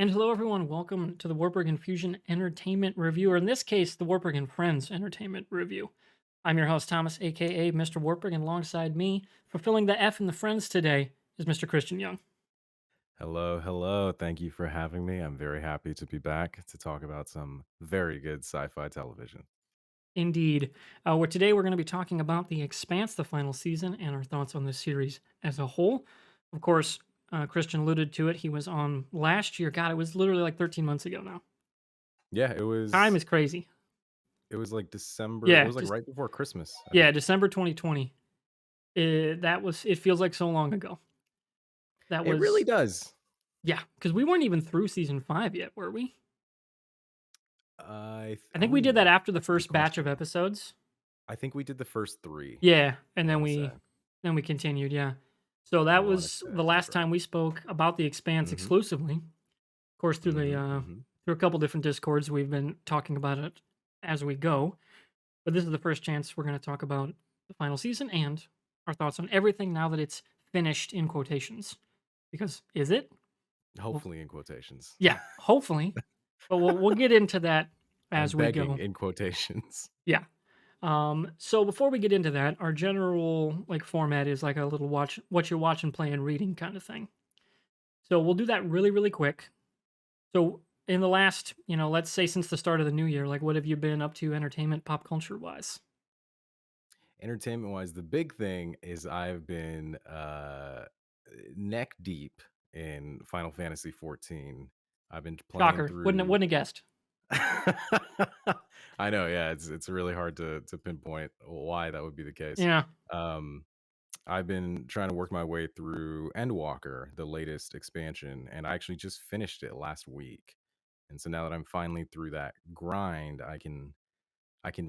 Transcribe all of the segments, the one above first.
And hello, everyone. Welcome to the Wartburg Infusion Entertainment Review, or in this case, the Wartburg and Friends Entertainment Review. I'm your host, Thomas, aka Mr. Wartburg, and alongside me, fulfilling the F in the Friends today, is Mr. Christian Young. Hello, hello. Thank you for having me. I'm very happy to be back to talk about some very good sci-fi television. Indeed. Where today we're going to be talking about The Expanse, the final season, and our thoughts on the series as a whole. Of course, Christian alluded to it. He was on last year. God, it was literally like 13 months ago now. Yeah, Time is crazy. it was like December. It Yeah, was like just right before Christmas, I yeah, think. December 2020. It feels like so long ago. That It really was does. Yeah, because we weren't even through season 5 yet, were we? I think we did that after the That's a good first batch of question. episodes. I think we did the first 3, Yeah, and I then want to we say. then we continued, yeah. So I that want to was say the that's last right. time we spoke about The Expanse Mhm. exclusively. Of course, Mhm. Mhm. through a couple different discords, we've been talking about it as we go, but this is the first chance we're gonna talk about the final season and our thoughts on everything now that it's "finished" in quotations. Because is it? Well, Hopefully in quotations. yeah, hopefully, but we'll get into that as I'm we begging go. in quotations. Yeah. So before we get into that, our general like format is like a little watch what you're watching, playing, reading kind of thing. So we'll do that really, really quick. So in the last, let's say since the start of the new year, like what have you been up to entertainment, pop culture wise? Entertainment wise, the big thing is I've been neck deep in Final Fantasy 14. I've been playing Shocker. Wouldn't through. wouldn't have guessed. I know, yeah, it's really hard to pinpoint why that would be the case. Yeah. Um, I've been trying to work my way through Endwalker, the latest expansion, and I actually just finished it last week. And so now that I'm finally through that grind, I can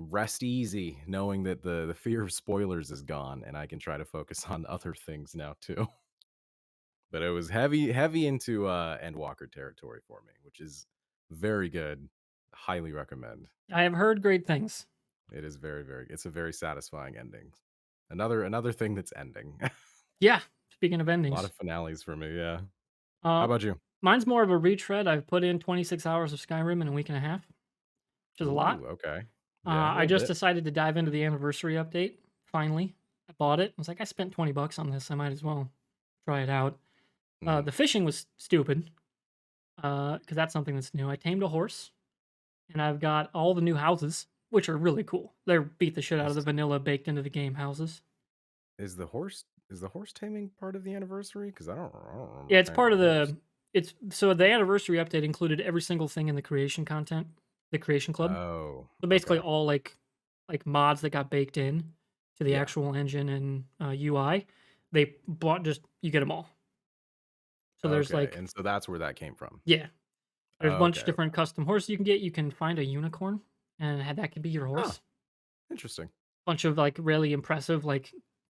rest easy knowing that the fear of spoilers is gone, and I can try to focus on other things now too. But it was heavy into Endwalker territory for me, which is very good. Highly recommend. I have heard great things. It is it's a very satisfying ending. Another thing that's ending. A Yeah. Speaking of lot endings. of finales for me, yeah. How Uh about you? Mine's more of a retread. I've put in 26 hours of Skyrim in a week and a half, which is a lot. Ooh, okay. Yeah, a I little just bit. decided to dive into the anniversary update. Finally, I bought it. I was like, I spent $20 on this. I might as well try it out. Mhm. The fishing was stupid because that's something that's new. I tamed a horse, and I've got all the new houses, which are really cool. They're beat the shit out of the Is vanilla baked into the game houses. is the horse taming part of the anniversary? Because I don't remember Yeah, it's taming part a of horse. the. It's so the anniversary update included every single thing in the creation content, the creation club. Oh, So basically, okay. all like mods that got baked in to the Yeah. actual engine and UI, they bought just you get them all. So there's Okay, like and so that's where that came from. yeah, there's a bunch Okay, of okay. different custom horses you can get. You can find a unicorn, and that could be your Huh, horse. interesting. Bunch of like really impressive like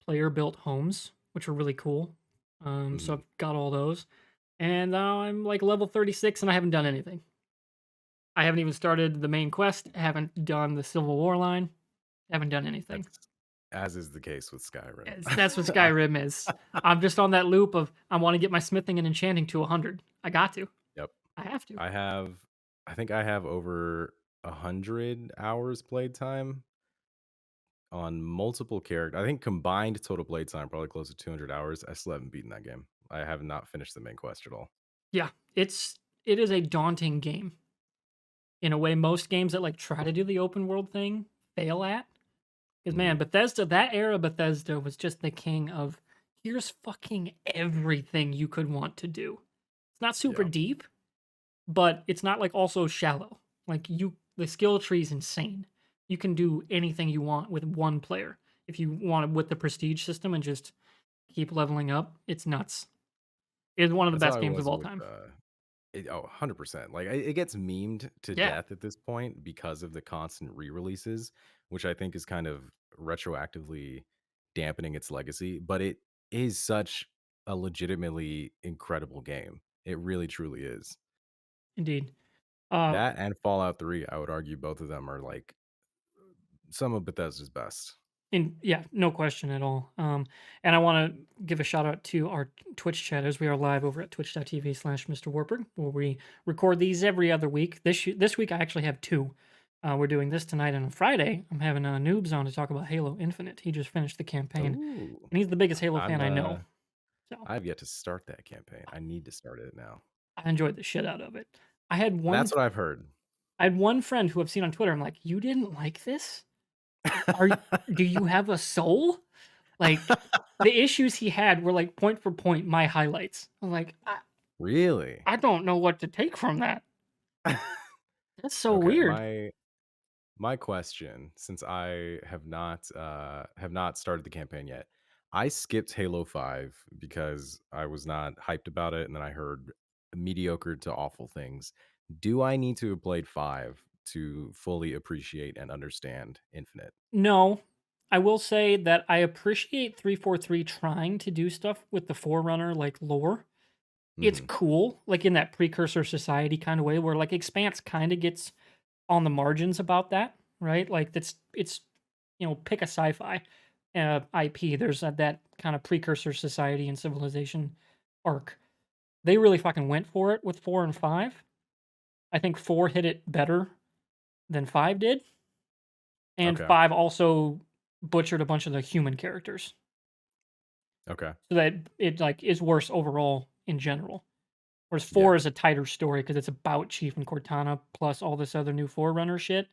player built homes, which are really cool. So Mhm. I've got all those, and now I'm like level 36, and I haven't done anything. I haven't even started the main quest. Haven't done the Civil War line. Haven't done anything. That's as is the case with Skyrim. That's what Skyrim is. I'm just on that loop of I want to get my smithing and enchanting to 100. I got to. Yep. I have to. I have I think I have over 100 hours played time on multiple characters. I think combined total play time probably close to 200 hours. I still haven't beaten that game. I have not finished the main quest at all. Yeah, it is a daunting game in a way most games that like try to do the open world thing fail at. Because man, Mhm. Bethesda, that era Bethesda was just the king of here's fucking everything you could want to do. It's not super Yeah. deep, but it's not like also shallow. The skill tree is insane. You can do anything you want with one player. If you want it with the prestige system and just keep leveling up, it's nuts. It's one of the That's how best I games of was all with time. 100%. Like it gets memed to Yeah, death at this point because of the constant re-releases, which I think is kind of retroactively dampening its legacy, but it is such a legitimately incredible game. It really truly is. indeed. Uh, That and Fallout 3, I would argue both of them are like some of Bethesda's best. Yeah, no question at all. And I want to give a shout out to our Twitch chat as we are live over at twitch.tv/MrWartburg, where we record these every other week. This week I actually have two. We're doing this tonight, and on Friday I'm having Noobs on to talk about Halo Infinite. He just finished the campaign, Ooh, and he's the biggest Halo I'm fan I know. So I've yet to start that campaign. I need to start it now. I enjoyed the shit out of it. I had one That's what I've heard. I had one friend who I've seen on Twitter. I'm like, you didn't like this? Are do you have a soul? Like, the issues he had were, like, point for point my highlights. I'm like, Really? I don't know what to take from that. That's so Okay, weird. my question, since I have not started the campaign yet, I skipped Halo 5 because I was not hyped about it, and then I heard mediocre to awful things. Do I need to have played 5 to fully appreciate and understand Infinite? No, I will say that I appreciate 343 trying to do stuff with the Forerunner, like, lore. It's Mhm. cool, like, in that precursor society kinda way where, like, Expanse kinda gets on the margins about that, right? Like, it's pick a sci-fi, IP, there's that kinda precursor society and civilization arc. They really fucking went for it with 4 and 5. I think 4 hit it better than 5 did, and Okay. 5 also butchered a bunch of the human characters, Okay. so that it, like, is worse overall in general. Whereas 4 Yeah. is a tighter story because it's about Chief and Cortana plus all this other new Forerunner shit.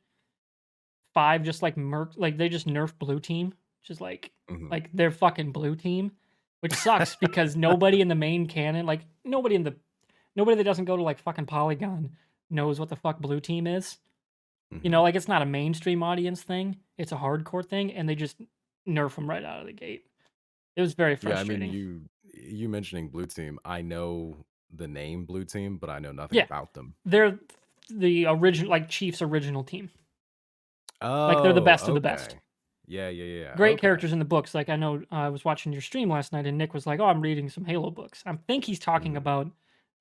5 just, like, they just nerfed blue team, which is Mhm. like, their fucking blue team, which sucks because nobody in the main canon, like, nobody that doesn't go to, like, fucking Polygon knows what the fuck blue team is. Mhm. Like, it's not a mainstream audience thing, it's a hardcore thing, and they just nerf them right out of the gate. It was very Yeah, I mean, frustrating. you mentioning Blue Team, I know the name Blue Team, but I know nothing Yeah, about them. they're the original, like, Chiefs' original team. Like, they're the Oh, best of the best. okay. Yeah, yeah, yeah. Great Okay. characters in the books, like, I know I was watching your stream last night, and Nick was like, "Oh, I'm reading some Halo books." I think he's talking Mhm. about,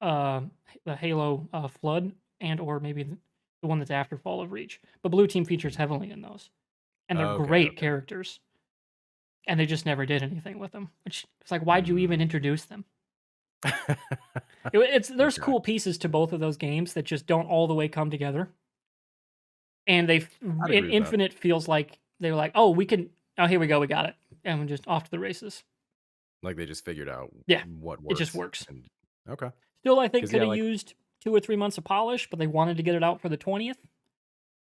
uh, the Halo, Flood and or maybe the one that's after Fall of Reach, but Blue Team features Mhm. heavily in those, and they're Okay, great okay. characters, and they just never did anything with them, which it's like, why'd you even Mm. introduce them? It's there's Okay. cool pieces to both of those games that just don't all the way come together, and I'd in agree with that. Infinite feels like they were like, "Oh, we can oh, here we go, we got it," and we're just off to the races. Like, they just figured out Yeah, what it just works works. and okay. Still, I think 'Cause, coulda yeah, like used 2 or 3 months of polish, but they wanted to get it out for the 20th.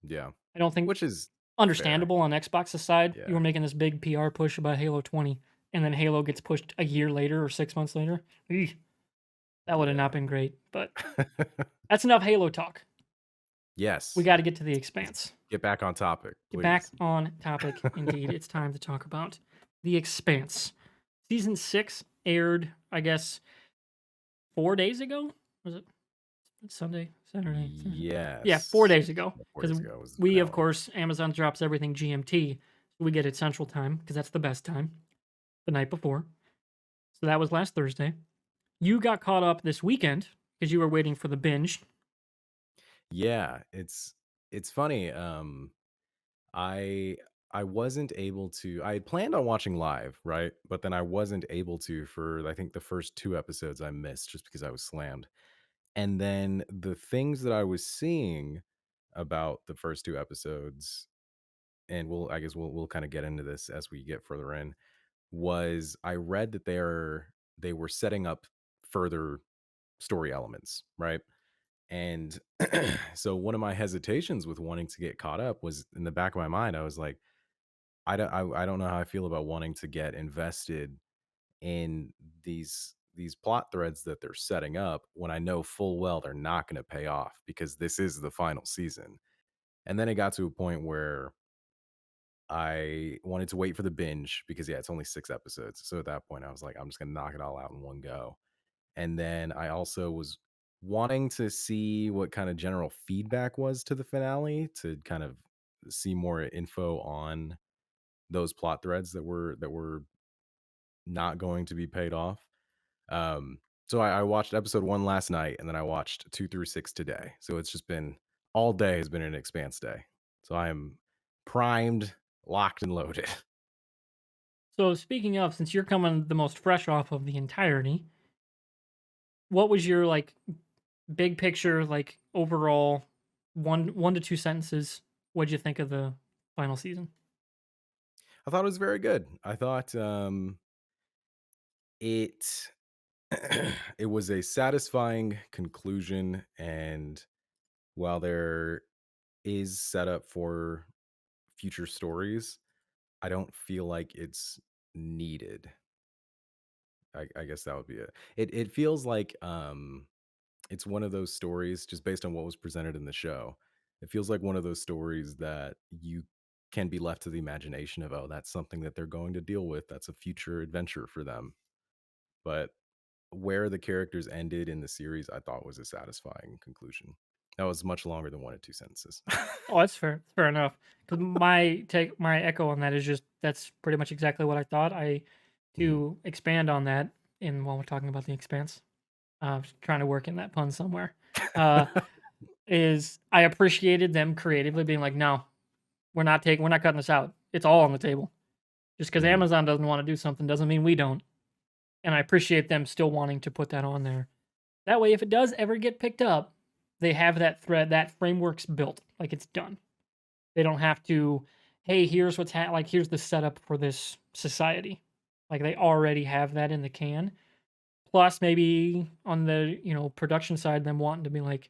yeah. I don't think Which is fair. understandable on Xbox's side. You Yeah. were making this big PR push about Halo 20, and then Halo gets pushed a year later or 6 months later. Eeh, that would have not Yeah. been great, but that's enough Halo talk. We Yes. gotta get to the Let's Expanse. get back on topic, Get back please. on topic, indeed. It's time to talk about the Expanse. Season 6 aired, I guess, 4 days ago? Was it Sunday? Saturday? Yeah, 4 Yes. days ago. Yeah, 4 Because days ago was the we, of finale. course, Amazon drops everything GMT, so we get it Central Time because that's the best time, the night before. So that was last Thursday. You got caught up this weekend because you were waiting for the binge. Yeah, it's funny, I I wasn't able to I had planned on watching live, right? But then I wasn't able to for I think the first 2 episodes I missed just because I was slammed. And then the things that I was seeing about the first 2 episodes, and I guess we'll kinda get into this as we get further in, was I read that they were setting up further story elements, right? And so one of my hesitations with wanting to get caught up was in the back of my mind, I was like, I don't know how I feel about wanting to get invested in these plot threads that they're setting up when I know full well they're not going to pay off because this is the final season. And then it got to a point where I wanted to wait for the binge because yeah, it's only 6 episodes. So at that point I was like, I'm just gonna knock it all out in one go. And then I also was wanting to see what kind of general feedback was to the finale to kind of see more info on those plot threads that were not going to be paid off. So I watched episode 1 last night, and then I watched 2 through 6 today. So it's just been all day has been an Expanse day. So I am primed, locked, and loaded. So speaking of, since you're coming the most fresh off of the entirety, what was your like big picture, like overall one to two sentences? What'd you think of the final season? I thought it was very good. I thought it it was a satisfying conclusion, and while there is setup for future stories, I don't feel like it's needed. I guess that would be it. It feels like it's one of those stories just based on what was presented in the show. It feels like one of those stories that you can be left to the imagination of, oh, that's something that they're going to deal with. That's a future adventure for them. But where the characters ended in the series, I thought was a satisfying conclusion. That was much longer than one or two sentences. Oh, that's fair. That's fair enough. Because my echo on that is just that's pretty much exactly what I thought. I Mhm. to expand on that in while we're talking about the Expanse, trying to work in that pun somewhere. Uh, is I appreciated them creatively being like, no, we're not cutting this out. It's all on the table. Just because Mhm. Amazon doesn't want to do something doesn't mean we don't. And I appreciate them still wanting to put that on there. That way, if it does ever get picked up, they have that thread, that framework's built, like it's done. They don't have to, hey, here's like here's the setup for this society. Like they already have that in the can. Plus, maybe on the production side, them wanting to be like,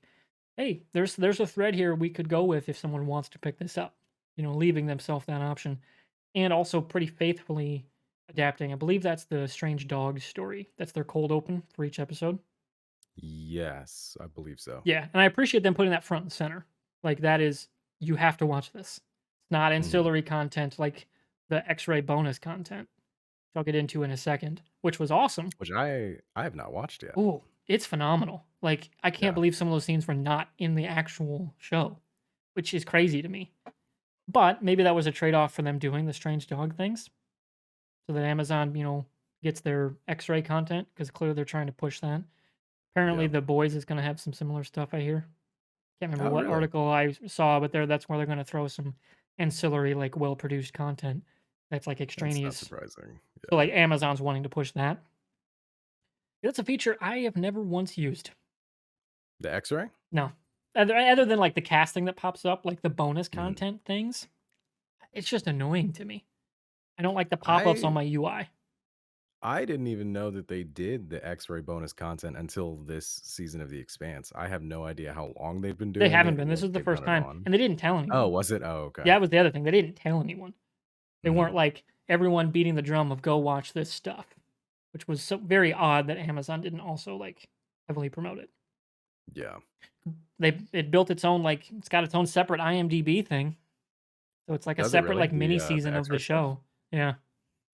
hey, there's a thread here we could go with if someone wants to pick this up. Leaving themselves that option, and also pretty faithfully adapting. I believe that's the Strange Dogs story. That's their cold open for each episode. Yes, I believe so. Yeah, and I appreciate them putting that front and center. Like that is you have to watch this. It's not Mhm. ancillary content like the X-ray bonus content, which I'll get into in a second, which was awesome. Which I have not watched yet. Ooh, it's phenomenal. Like I can't Yeah. believe some of those scenes were not in the actual show, which is crazy to me. But maybe that was a trade-off for them doing the strange dog things, so that Amazon, gets their X-ray content because clearly they're trying to push that. Apparently, Yeah. The Boys is going to have some similar stuff. I hear. Can't remember Oh, what really? article I saw, but that's where they're going to throw some ancillary, like well-produced content that's like That's not extraneous. surprising. So Yeah. like Amazon's wanting to push that. That's a feature I have never once used. The X-ray? No, other than like the casting that pops up, like the bonus Mhm. content things, it's just annoying to me. I don't like the pop-ups on I my UI. I didn't even know that they did the X-ray bonus content until this season of The Expanse. I have no idea how long they've been They doing haven't it, been. This what is the they've first done it time, on. and they didn't tell Oh, anyone. was it? Oh, Yeah, okay. that was the other thing. They didn't tell anyone. They weren't Mhm. like everyone beating the drum of go watch this stuff, which was so very odd that Amazon didn't also like heavily promote it. Yeah. It built its own like it's got its own separate IMDb thing, so it's like a Does it separate really? like mini The season of the X-ray stuff? show. Yeah,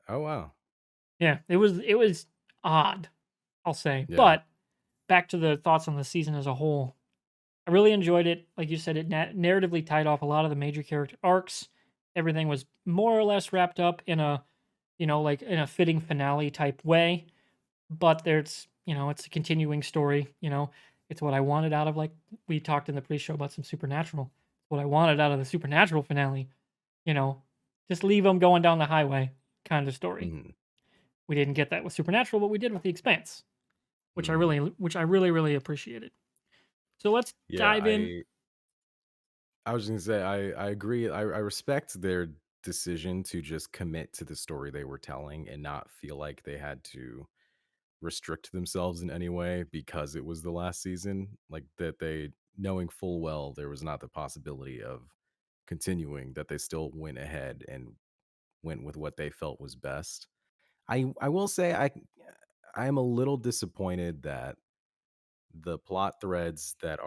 Oh, wow. yeah. It was odd, I'll say. Yeah. But back to the thoughts on the season as a whole. I really enjoyed it. Like you said, it narratively tied off a lot of the major character arcs. Everything was more or less wrapped up in a, like in a fitting finale type way. But it's a continuing story. It's what I wanted out of like we talked in the pre-show about some supernatural. What I wanted out of the supernatural finale. You know, just leave them going down the highway kind of story. Mhm. We didn't get that with supernatural, but we did with the Expanse, Mhm. which I really really appreciated. So let's Yeah, dive in. I was gonna say I agree. I respect their decision to just commit to the story they were telling and not feel like they had to restrict themselves in any way because it was the last season. Like that they knowing full well there was not the possibility of continuing, that they still went ahead and went with what they felt was best. I will say I am a little disappointed that the plot threads that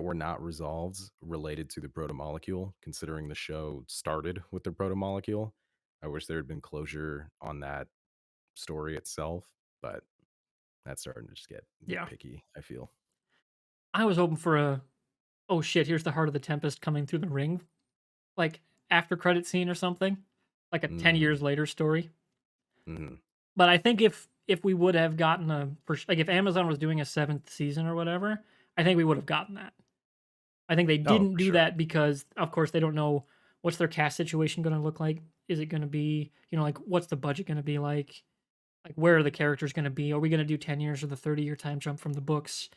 were not resolved related to the proto molecule, considering the show started with the proto molecule. I wish there had been closure on that story itself, but that's starting to just get Yeah, nitpicky, I feel. I was hoping for a oh shit, here's the heart of the Tempest coming through the ring, like after credit scene or something, like a 10 years Mm, later story. mhm. But I think if we would have gotten like if Amazon was doing a seventh season or whatever, I think we would have gotten that. I think they Oh, didn't for do sure. that because, of course, they don't know what's their cast situation going to look like. Is it going to be, like what's the budget going to be like? Like where are the characters going to be? Are we going to do 10 years or the 30-year time jump from the books?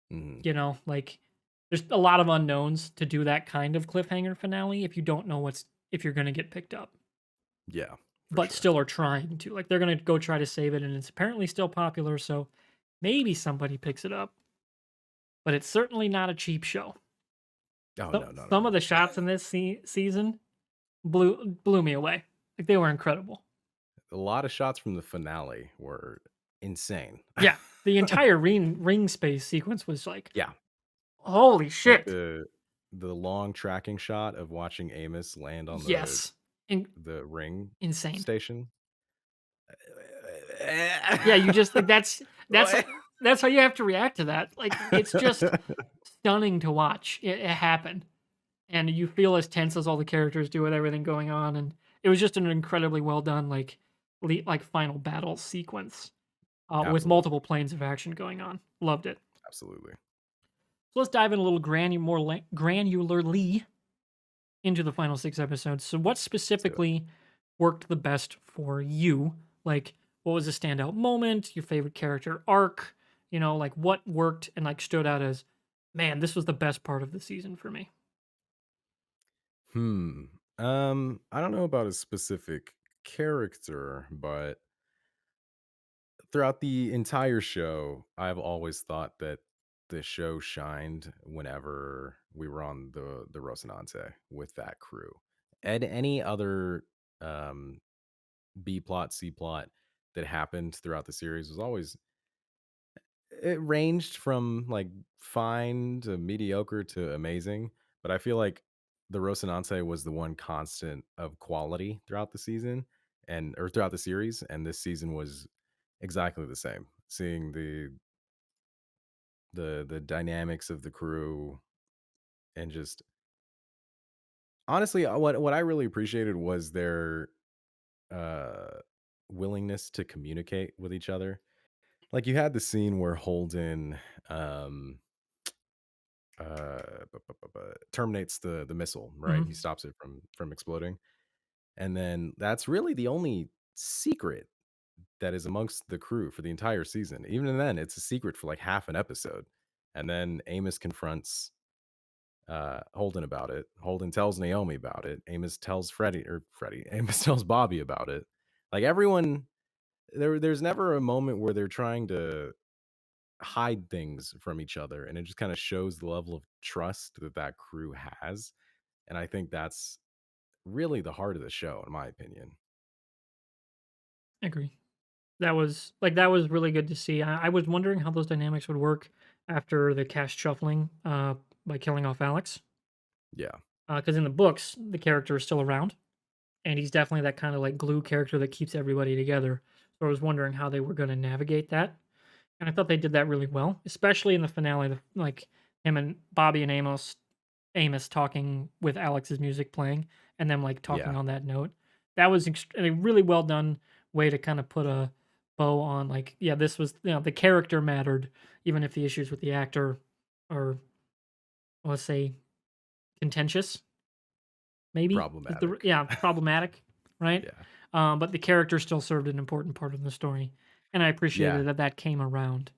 Mhm. Like there's a lot of unknowns to do that kind of cliffhanger finale if you don't know if you're going to get picked up, Yeah, for but sure. still are trying to. Like they're going to go try to save it and it's apparently still popular, so maybe somebody picks it up, but it's certainly not a cheap show. Oh, So, no, not at some of all. the shots in this season blew me away. Like they were incredible. A lot of shots from the finale were insane. Yeah, the entire ring space sequence was like, Yeah, holy like shit. the long tracking shot of watching Amos land on Yes. In- the ring insane. station. Yeah, you just like that's how you have to react to that. Like it's just stunning to watch it happen, and you feel as tense as all the characters do with everything going on, and it was just an incredibly well done like final battle sequence with Absolutely, multiple planes of action going on. Loved it. absolutely. So let's dive in a little granularly into the final 6 episodes. So, what Let's do it. specifically worked the best for you? Like, what was a standout moment? Your favorite character arc? Like what worked and like stood out as, man, this was the best part of the season for me. Hmm. I don't know about a specific character, but throughout the entire show, I've always thought that the show shined whenever we were on the Rocinante with that crew. And any other um B plot, C plot that happened throughout the series was always it ranged from like fine to mediocre to amazing, but I feel like the Rocinante was the one constant of quality throughout the season and or throughout the series, and this season was exactly the same. Seeing the dynamics of the crew and just honestly, what I really appreciated was their uh willingness to communicate with each other. Like you had the scene where Holden um terminates the missile, right? He Hmm. stops it from exploding. And then that's really the only secret that is amongst the crew for the entire season. Even then, it's a secret for like half an episode. And then Amos confronts Holden about it. Holden tells Naomi about it. Amos tells Freddie. Amos tells Bobby about it. Like everyone, there's never a moment where they're trying to hide things from each other, and it just kind of shows the level of trust that that crew has. And I think that's really the heart of the show, in my opinion. I agree. That was really good to see. I was wondering how those dynamics would work after the cast shuffling by killing off Alex. Yeah, Because in the books, the character is still around, and he's definitely that kind of like glue character that keeps everybody together. So I was wondering how they were going to navigate that, and I thought they did that really well, especially in the finale. Like him and Bobby and Amos talking with Alex's music playing, and them like talking yeah, on that note. That was a really well done way to kind of put a bow on like, yeah, this was the character mattered, even if the issues with the actor are, let's say, contentious. Maybe is the problematic. yeah, problematic, right? Yeah, But the character still served an important part of the story, and I yeah, appreciated that came around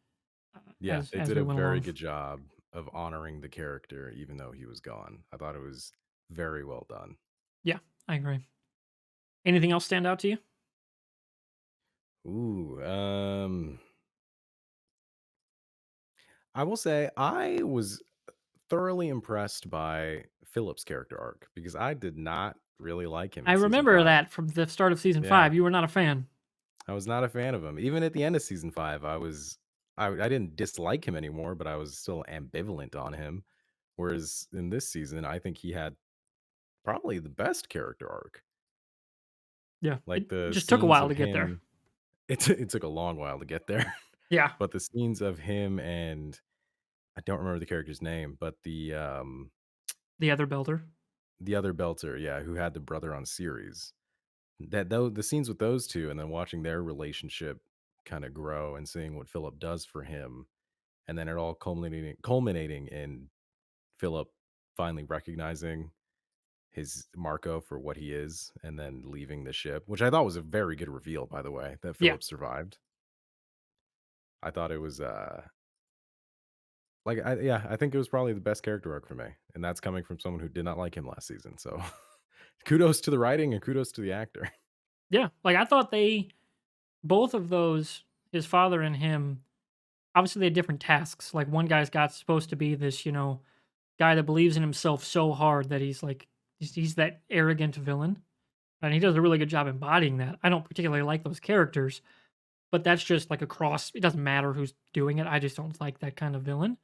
yeah. as They as did we a went very along. good job of honoring the character, even though he was gone. I thought it was very well done. Yeah, I agree. Anything else stand out to you? Ooh, I will say I was thoroughly impressed by Phillips' character arc because I did not really like him I in season remember 5. that from the start of season Yeah, 5. You were not a fan. I was not a fan of him. Even at the end of season 5, I didn't dislike him anymore, but I was still ambivalent on him. Whereas in this season, I think he had probably the best character arc. Yeah, Like it the just took a scenes while of to get there. him, it took a long while to get there. Yeah, But the scenes of him and I don't remember the character's name, but the other builder. the other belter, yeah, who had the brother on series. That though the scenes with those 2 and then watching their relationship kinda grow and seeing what Philip does for him, and then it all culminating in Philip finally recognizing his Marco for what he is and then leaving the ship, which I thought was a very good reveal, by the way, that Yeah. Phillips survived. I thought it was like I think it was probably the best character arc for me. And that's coming from someone who did not like him last season. So kudos to the writing and kudos to the actor. Yeah. Like I thought they both of those, his father and him, obviously they had different tasks. Like one guy's got supposed to be this, guy that believes in himself so hard that he's like he's that arrogant villain. And he does a really good job embodying that. I don't particularly like those characters, but that's just like across it doesn't matter who's doing it. I just don't like that kind of villain.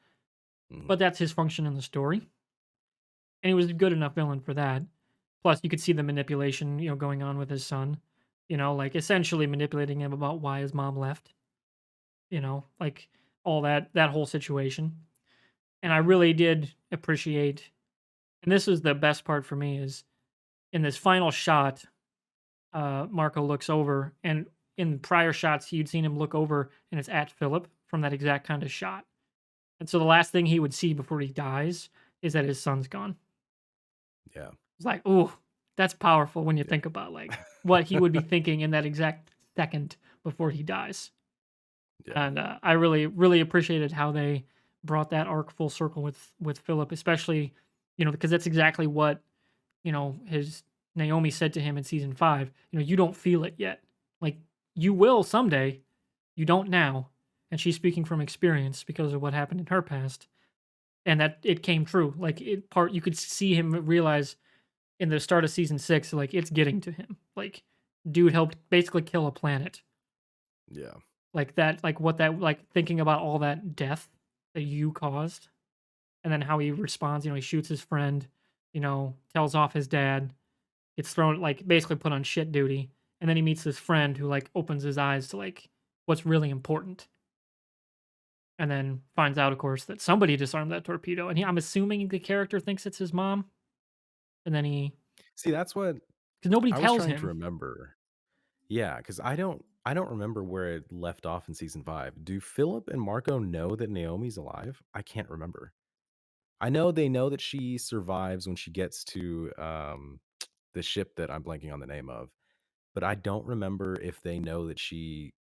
Mhm. But that's his function in the story. And he was a good enough villain for that. Plus you could see the manipulation, going on with his son. Like essentially manipulating him about why his mom left, like all that whole situation. And I really did appreciate, and this is the best part for me, is in this final shot, Marco looks over, and in prior shots, you'd seen him look over, and it's at Philip from that exact kind of shot. And so the last thing he would see before he dies is that his son's gone. Yeah. It's like, ooh, that's powerful when you Yeah. think about like what he would be thinking in that exact second before he dies. Yeah. And I really, really appreciated how they brought that arc full circle with Philip, especially, because that's exactly what his Naomi said to him in season 5. You don't feel it yet. Like you will someday, you don't now. And she's speaking from experience because of what happened in her past, and that it came true. Like you could see him realize in the start of season 6, like it's getting to him. Like dude helped basically kill a planet. Yeah. Like that, like what that, like thinking about all that death that you caused, and then how he responds. He shoots his friend, tells off his dad, gets thrown, like basically put on shit duty, and then he meets this friend who like opens his eyes to like what's really important, and then finds out, of course, that somebody disarmed that torpedo, and I'm assuming the character thinks it's his mom, and then See, that's what because nobody I was tells trying to him. remember. Yeah, because I don't remember where it left off in season 5. Do Philip and Marco know that Naomi's alive? I can't remember. I know they know that she survives when she gets to the ship that I'm blanking on the name of, but I don't remember if they know that she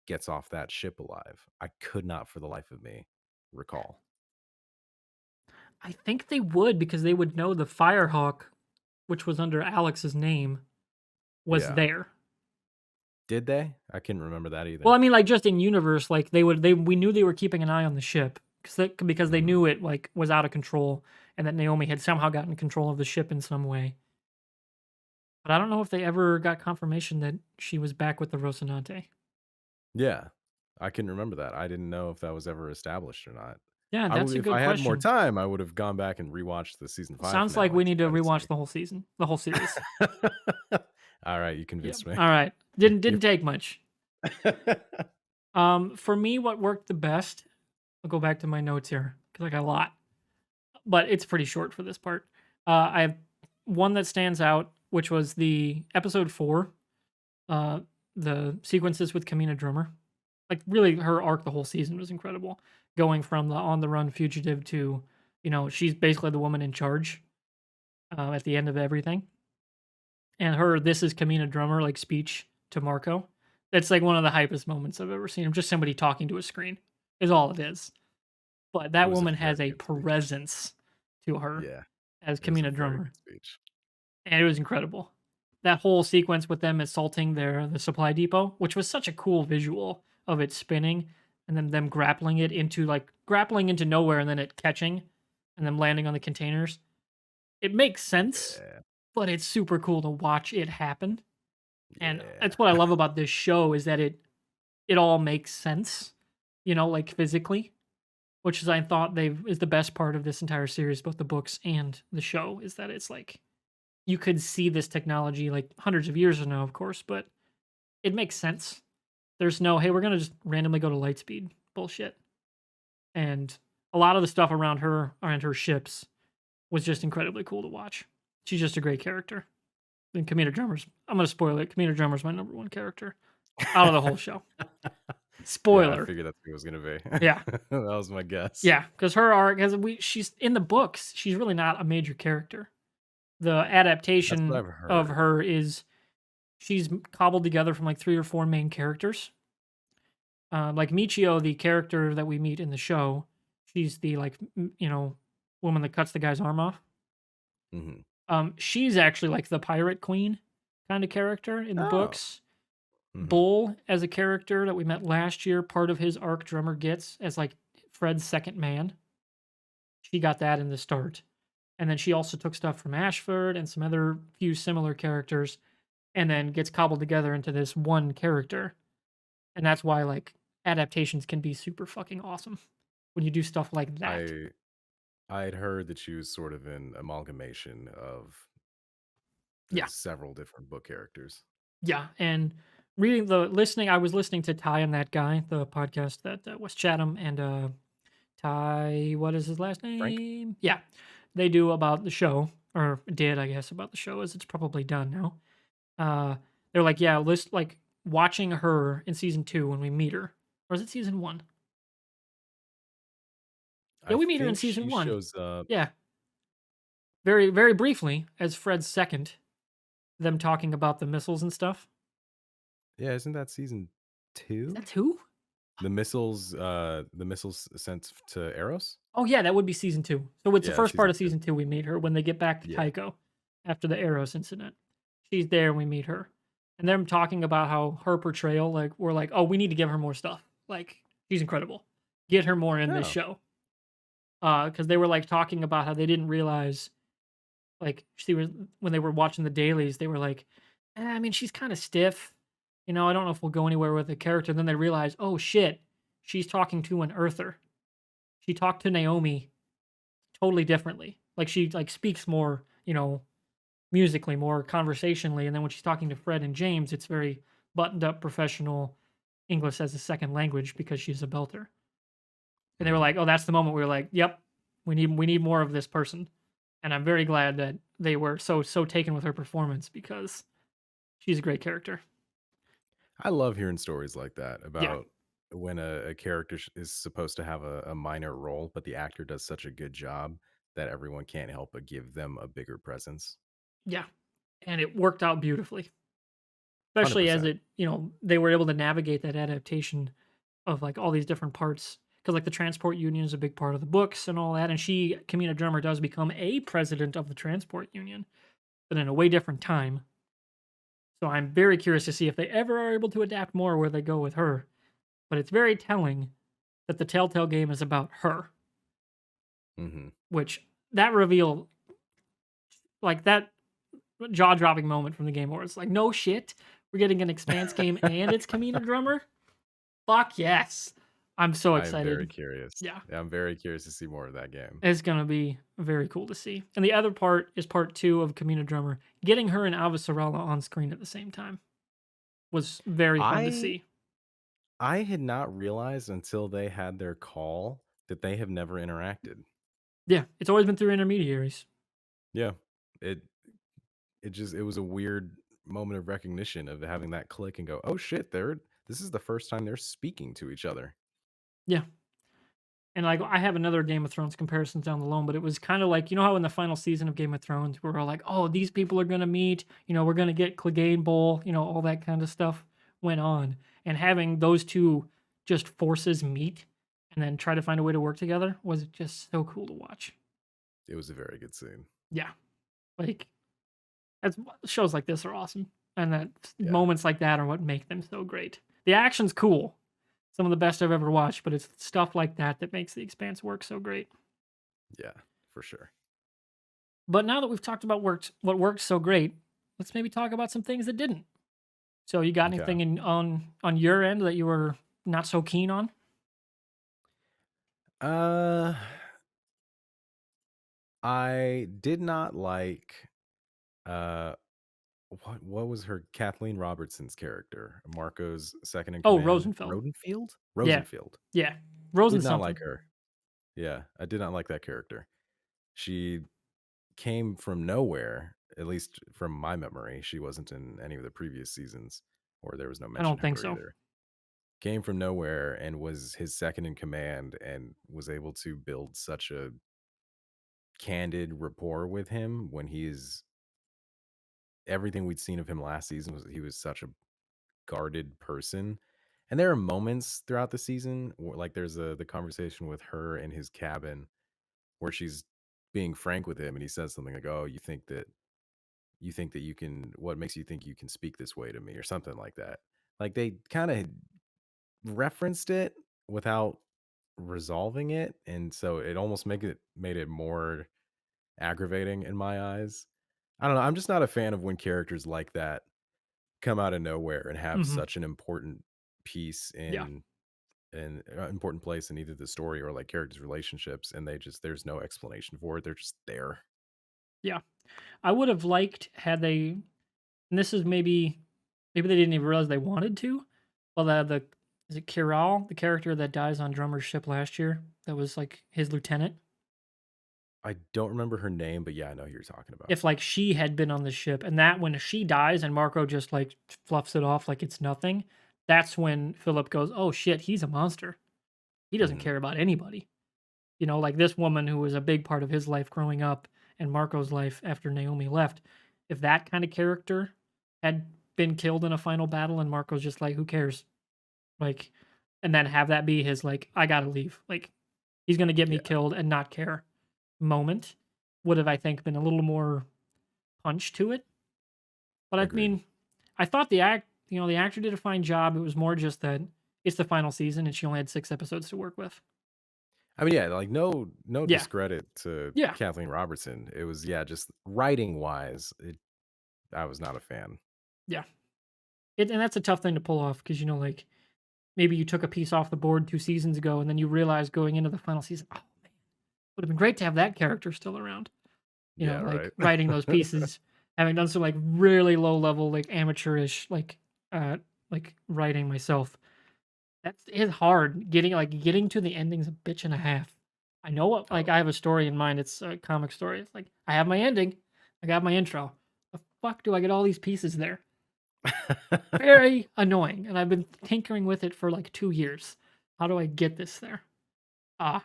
gets off that ship alive. I could not for the life of me recall. I think they would because they would know the Firehawk, which was under Alex's name, was Yeah. there. Did they? I couldn't remember that Well, either. I mean, like just in universe, like we knew they were keeping an eye on the ship because they Mhm. knew it like was out of control, and that Naomi had somehow gotten control of the ship in some way. But I don't know if they ever got confirmation that she was back with the Rocinante. Yeah. I couldn't remember that. I didn't know if that was ever established or not. Yeah, I that's would a if good I had more question. time, I would have gone back and rewatched the season 5 Sounds like finale we to need to try to rewatch see. the whole season, the whole series. All right, you Yeah. convinced me. All right. Thank Didn't you. take much. For me, what worked the best? I'll go back to my notes here because I got a lot, but it's pretty short for this part. I have one that stands out, which was the episode 4, uh, the sequences with Kamina Drummer. Like really, her arc the whole season was incredible. Going from the on the run fugitive to, she's basically the woman in charge at the end of everything. And her "This is Kamina Drummer" like speech to Marco. It's like one of the hypest moments I've ever seen. Just somebody talking to a screen is all it is. But It that was a woman very has a good speech. presence to her Yeah, as it was a Kamina very Drummer, good speech. and it was incredible. That whole sequence with them assaulting the supply depot, which was such a cool visual of it spinning and then them grappling into nowhere and then it catching and them landing on the containers. It makes sense, Yeah, but it's super cool to watch it happen. And yeah. that's what I love about this show is that it all makes sense, like physically, which is I thought they is the best part of this entire series, both the books and the show, is that it's like you could see this technology like hundreds of years from now, of course, but it makes sense. There's no, hey, we're gonna just randomly go to light speed bullshit. And a lot of the stuff around her and her ships was just incredibly cool to watch. She's just a great character. And Kamina Drummer's, I'm gonna spoil it. Kamina Drummer's my number one character out of the whole show. Yeah, I Spoiler. figured that's who it was gonna be. Yeah. That was my guess. Yeah, because her arc, she's in the books, she's really not a major character. The That's what adaptation I've of heard. her is she's cobbled together from like 3 or 4 main characters. Like Michio, the character that we meet in the show, she's the like woman that cuts the guy's arm off. Mhm. She's actually like the pirate queen kind of character in the Oh. books. Mhm. Bull as a character that we met last year, part of his arc drummer gets as like Fred's second man. She got that in the start. And then she also took stuff from Ashford and some other few similar characters and then gets cobbled together into this one character. And that's why like adaptations can be super fucking awesome when you do stuff like that. I I'd heard that she was sort of an amalgamation of the Yeah. several different book characters. Yeah. And reading the listening, I was listening to Ty and That Guy, the podcast that was Chatham and Ty, what is his last Frank? name? Yeah. They do about the show, or did, I guess, about the show, as it's probably done now. Uh, they're like, yeah, list like watching her in season 2 when we meet her. Or is it season 1? Yeah, I we meet her in think season she 1. shows up. Yeah. Very, very briefly as Fred's second, them talking about the missiles and stuff. Yeah, isn't that season Is 2? that 2? The missiles sent to Eros? Oh, yeah, that would be season 2. So it's the Yeah, first part season of 2. season 2 we meet her when they get back to Yeah. Tycho after the Eros incident. She's there and we meet her. And them talking about how her portrayal, like, we're like, "Oh, we need to give her more stuff. Like, she's incredible. Get her more in this Oh. show." Because they were, like, talking about how they didn't realize, like, she was when they were watching the dailies, they were like, I mean, she's kinda stiff. I don't know if we'll go anywhere with the character." Then they realized, "Oh, shit. She's talking to an Earther." She talked to Naomi totally differently. Like she like speaks more, musically, more conversationally, and then when she's talking to Fred and James, it's very buttoned up professional English as a second language because she's a belter. And they were Mhm. like, "Oh, that's the moment we were like, yep, we need more of this person." And I'm very glad that they were so taken with her performance because she's a great character. I love hearing stories like that Yeah. about when a character is supposed to have a minor role, but the actor does such a good job that everyone can't help but give them a bigger presence. Yeah. And it worked out beautifully. Especially as 100%. they were able to navigate that adaptation of like all these different parts because like the transport union is a big part of the books and all that, and Kamina Drummer does become a president of the transport union, but in a way different time. So I'm very curious to see if they ever are able to adapt more where they go with her. But it's very telling that the Telltale game is about her, Mhm. which that reveal, like that jaw dropping moment from the Game Awards, like no shit, we're getting an Expanse game and it's Kamina Drummer. Fuck yes, I'm so I am very excited. curious. Yeah. Yeah, I'm very curious to see more of that game. It's gonna be very cool to see. And the other part is part 2 of Kamina Drummer. Getting her and Alva Sorella on screen at the same time was very fun to I see. I had not realized until they had their call that they have never interacted. Yeah, it's always been through intermediaries. Yeah. It it was a weird moment of recognition of having that click and go, "Oh shit, this is the first time they're speaking to each other." Yeah. And like I have another Game of Thrones comparisons down the line, but it was kind of like how in the final season of Game of Thrones we're all like, oh, these people are gonna meet, we're gonna get Clegane Bowl, all that kind of stuff went on. And having those two just forces meet and then try to find a way to work together was just so cool to watch. It was a very good scene. Yeah. Like that's shows like this are awesome. And that Yeah. moments like that are what make them so great. The action's cool. Some of the best I've ever watched, but it's stuff like that that makes the Expanse work so great. Yeah, for sure. But now that we've talked about what worked so great, let's maybe talk about some things that didn't. So you got Okay. anything on your end that you were not so keen on? Uh, I did not like, uh, what was her Kathleen Robertson's character? Marco's second in Oh, command? Rosenfeld. Rodenfield? Yeah. Rosenfield. Yeah. Rosen Did not like something. her. Yeah, I did not like that character. She came from nowhere, at least from my memory. She wasn't in any of the previous seasons, or there was no I mention don't of think her so. either. Came from nowhere and was his second in command and was able to build such a candid rapport with him when he's everything we'd seen of him last season was he was such a guarded person. And there are moments throughout the season where, like, there's the conversation with her in his cabin where she's being frank with him, and he says something like, "Oh, you think that you can what makes you think you can speak this way to me?" or something like that. Like, they kinda referenced it without resolving it, and so it almost make it made it more aggravating in my eyes. I don't know, I'm just not a fan of when characters like that come out of nowhere and have Mhm. such an important piece Yeah. in an important place in either the story or, like, characters' relationships, and there's no explanation for it, they're just there. Yeah. I would have liked had they, and this is maybe they didn't even realize they wanted to. Well, the is it Kiral, the character that dies on Drummer's ship last year? That was like his lieutenant. I don't remember her name, but yeah, I know who you're talking about. If like she had been on the ship, and that when she dies and Marco just like fluffs it off like it's nothing, that's when Philip goes, "Oh shit, he's a monster. He doesn't Mhm. care about anybody." You know, like this woman who was a big part of his life growing up and Marco's life after Naomi left. If that kind of character had been killed in a final battle and Marco's just like, who cares? Like, and then have that be his, like, I gotta leave. Like, he's gonna get me Yeah, killed and not care moment would have, I think, been a little more punch to it. But I agreed. mean, I thought the actor did a fine job. It was more just that it's the final season and she only had 6 episodes to work with. I mean, yeah, like, no Yeah. discredit to Yeah. Kathleen Robertson. It was, yeah, just writing-wise, I was not a fan. Yeah. And that's a tough thing to pull off because, like, maybe you took a piece off the board 2 seasons ago, and then you realize going into the final season, "Oh, man, would have been great to have that character still around." Yeah, Like, right. writing those pieces, having done some, like, really low level, like, amateurish, writing myself. It's hard. Getting to the ending's a bitch and a half. I know what Oh. I have a story in mind, it's a comic story. It's like, I have my ending, I got my intro. The fuck do I get all these pieces there? Very annoying, and I've been tinkering with it for, like, 2 years. How do I get this there?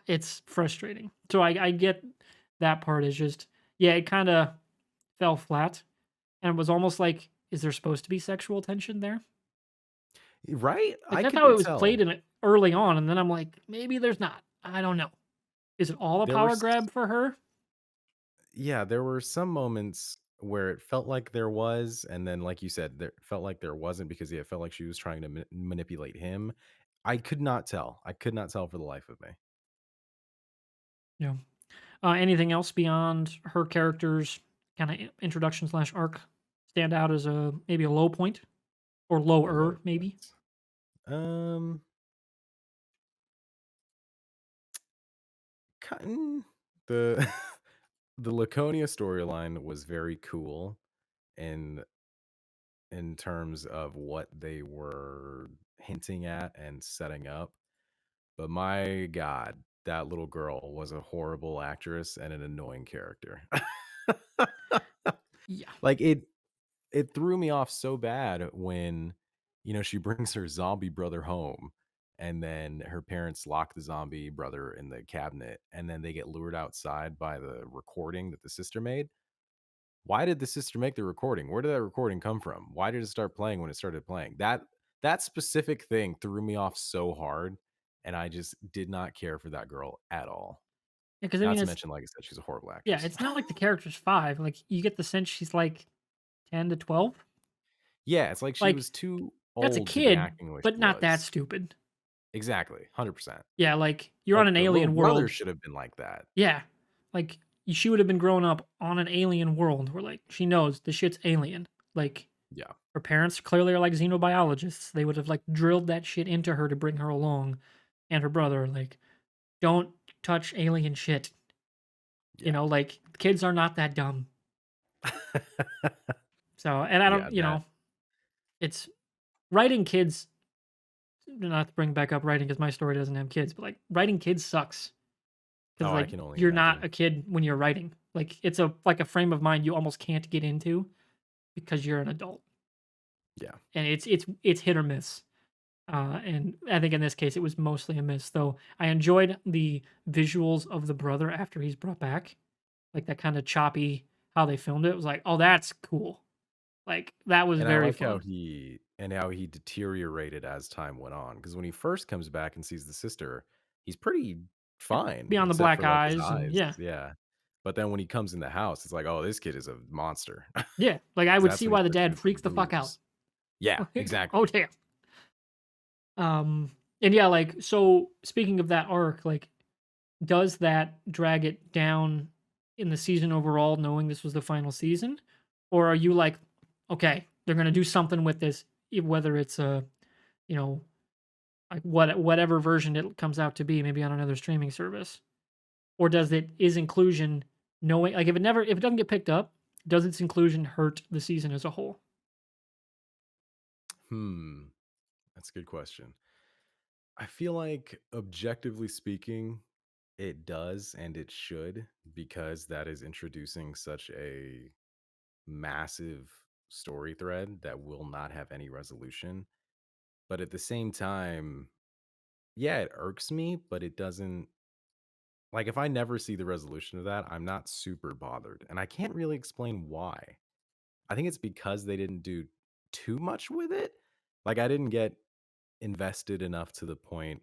It's frustrating. So I get that part is just, yeah, it kinda fell flat, and it was almost like, is there supposed to be sexual tension there? Right? Like, I that's how it couldn't was tell. played in it early on, and then I'm like, "Maybe there's not. I don't know. Is it all a There were power s grab for her?" Yeah, there were some moments where it felt like there was, and then, like you said, there felt like there wasn't because it felt like she was trying to manipulate him. I could not tell. I could not tell for the life of me. Yeah. Anything else beyond her character's kinda introduction/arc stand out as maybe a low point? Or Low lower, maybe? points. Um, the the Laconia storyline was very cool in terms of what they were hinting at and setting up. But my god, that little girl was a horrible actress and an annoying character. Yeah. Like, it threw me off so bad when, she brings her zombie brother home, and then her parents lock the zombie brother in the cabinet, and then they get lured outside by the recording that the sister made. Why did the sister make the recording? Where did that recording come from? Why did it start playing when it started playing? That specific thing threw me off so hard, and I just did not care for that girl at all. Yeah, because I Not mean, to mention, like I said, she's a horrible yeah, actress. it's not like the character's 5, like, you get the sense she's, like, 10 to 12? Yeah, it's like she Like, was too that's a old to be kid, acting the way but she not that was. stupid. Exactly, 100%. Yeah, like, you're on Like, an the little alien brother world. should have been like that. Yeah. Like, she would have been growing up on an alien world where, like, she knows the shit's alien. Like, Yeah, her parents clearly are, like, xenobiologists. They would have, like, drilled that shit into her to bring her along, and her brother, like, "Don't touch alien shit." yeah. Like, kids are not that dumb. So, and I Yeah, don't, that it's writing kids, not to bring back up writing because my story doesn't have kids, but, like, writing kids sucks. Because oh, I like, can only you're not imagine. a kid when you're writing. Like, it's a frame of mind you almost can't get into because you're an adult, Yeah. and it's hit or miss. And I think in this case, it was mostly a miss, though I enjoyed the visuals of the brother after he's brought back. like that kind of choppy how they filmed it. It was like, oh, that's cool. Like that was And I very like fun. how he deteriorated as time went on. Because when he first comes back and sees the sister, he's pretty Yeah, fine, beyond the except black for, like, his eyes and eyes, yeah, yeah. But then when he comes in the house, it's like, "Oh, this kid is a monster." Because yeah. Like I would that's see when he why the starts dad showing some freaks the fuck out. views. Yeah, Oh exactly. damn. And yeah, like so. Speaking of that arc, like does that drag it down in the season overall, knowing this was the final season? Or are you like, okay, they're gonna do something with this, whether it's a, you know, like whatever version it comes out to be, maybe on another streaming service? Or does it is inclusion knowing like if it doesn't get picked up, does its inclusion hurt the season as a whole? Hmm, that's a good question. I feel like, objectively speaking, it does and it should, because that is introducing such a massive story thread that will not have any resolution. But at the same time, yeah, it irks me, but it doesn't, like, if I never see the resolution of that, I'm not super bothered. And I can't really explain why. I think it's because they didn't do too much with it. Like, I didn't get invested enough to the point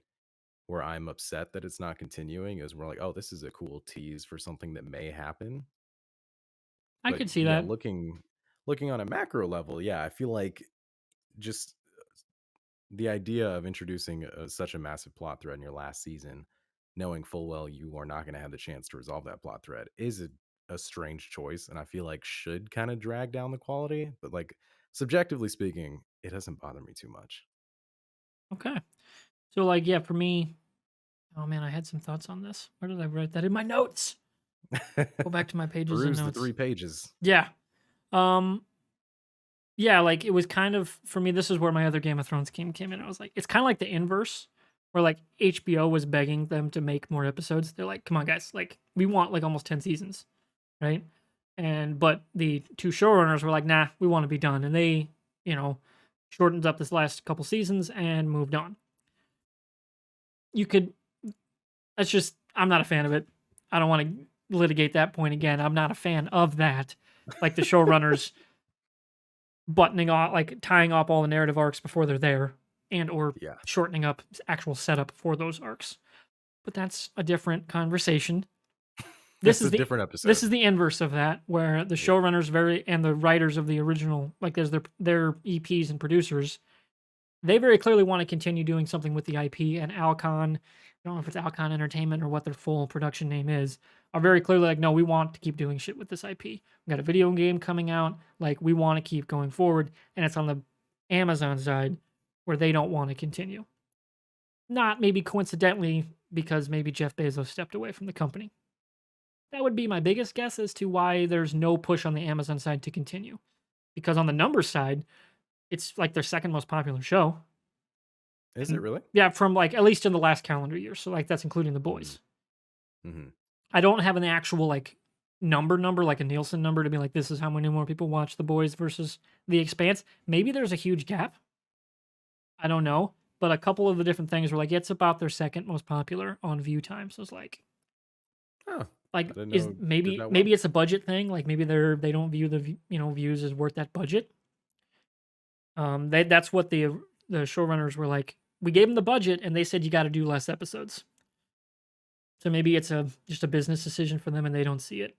where I'm upset that it's not continuing. It was more like, oh, this is a cool tease for something that may happen. I But could see yeah, that. looking on a macro level, yeah, I feel like just the idea of introducing such a massive plot thread in your last season, knowing full well you are not going to have the chance to resolve that plot thread, is a strange choice, and I feel like should kind of drag down the quality. But, like, subjectively speaking, it doesn't bother me too much. Okay. So like yeah, for me, oh man, I had some thoughts on this. Where did I write that in my notes? Go back to my pages and Peruse the notes. 3 pages. Yeah. Um yeah, like it was kind of for me this is where my other Game of Thrones came in. I was like it's kind of like the inverse where like HBO was begging them to make more episodes. They're like, "Come on guys, like we want like almost 10 seasons." Right? And but the two showrunners were like, "Nah, we want to be done." And they, you know, shortened up this last couple seasons and moved on. You could that's just I'm not a fan of it. I don't want to litigate that point again. I'm not a fan of that. Like the showrunners buttoning off, like tying up all the narrative arcs before they're there, and or Yeah, shortening up actual setup for those arcs. But that's a different conversation. This that's is a the different episode. this is the inverse of that, where the Yeah, showrunners very and the writers of the original, like there's their EPs and producers, they very clearly want to continue doing something with the IP. And Alcon, I don't know if it's Alcon Entertainment or what their full production name is, are very clearly like, no, we want to keep doing shit with this IP. We got a video game coming out, like we want to keep going forward, and it's on the Amazon side where they don't want to continue. Not maybe coincidentally because maybe Jeff Bezos stepped away from the company. That would be my biggest guess as to why there's no push on the Amazon side to continue. Because on the numbers side, it's like their second most popular show. is it And really? yeah, from like at least in the last calendar year. So like that's including the Mm-hmm. boys. Mm-hmm. I don't have an actual like number like a Nielsen number to be like this is how many more people watch the boys versus the Expanse. Maybe there's a huge gap. I don't know, but a couple of the different things were like it's about their second most popular on view time. So it's Oh, I like didn't is know it did maybe that well. maybe it's a budget thing. Like maybe they don't view the views as worth that budget. That's what the showrunners were like. We gave them the budget and they said you got to do less episodes. So maybe it's a just a business decision for them and they don't see it.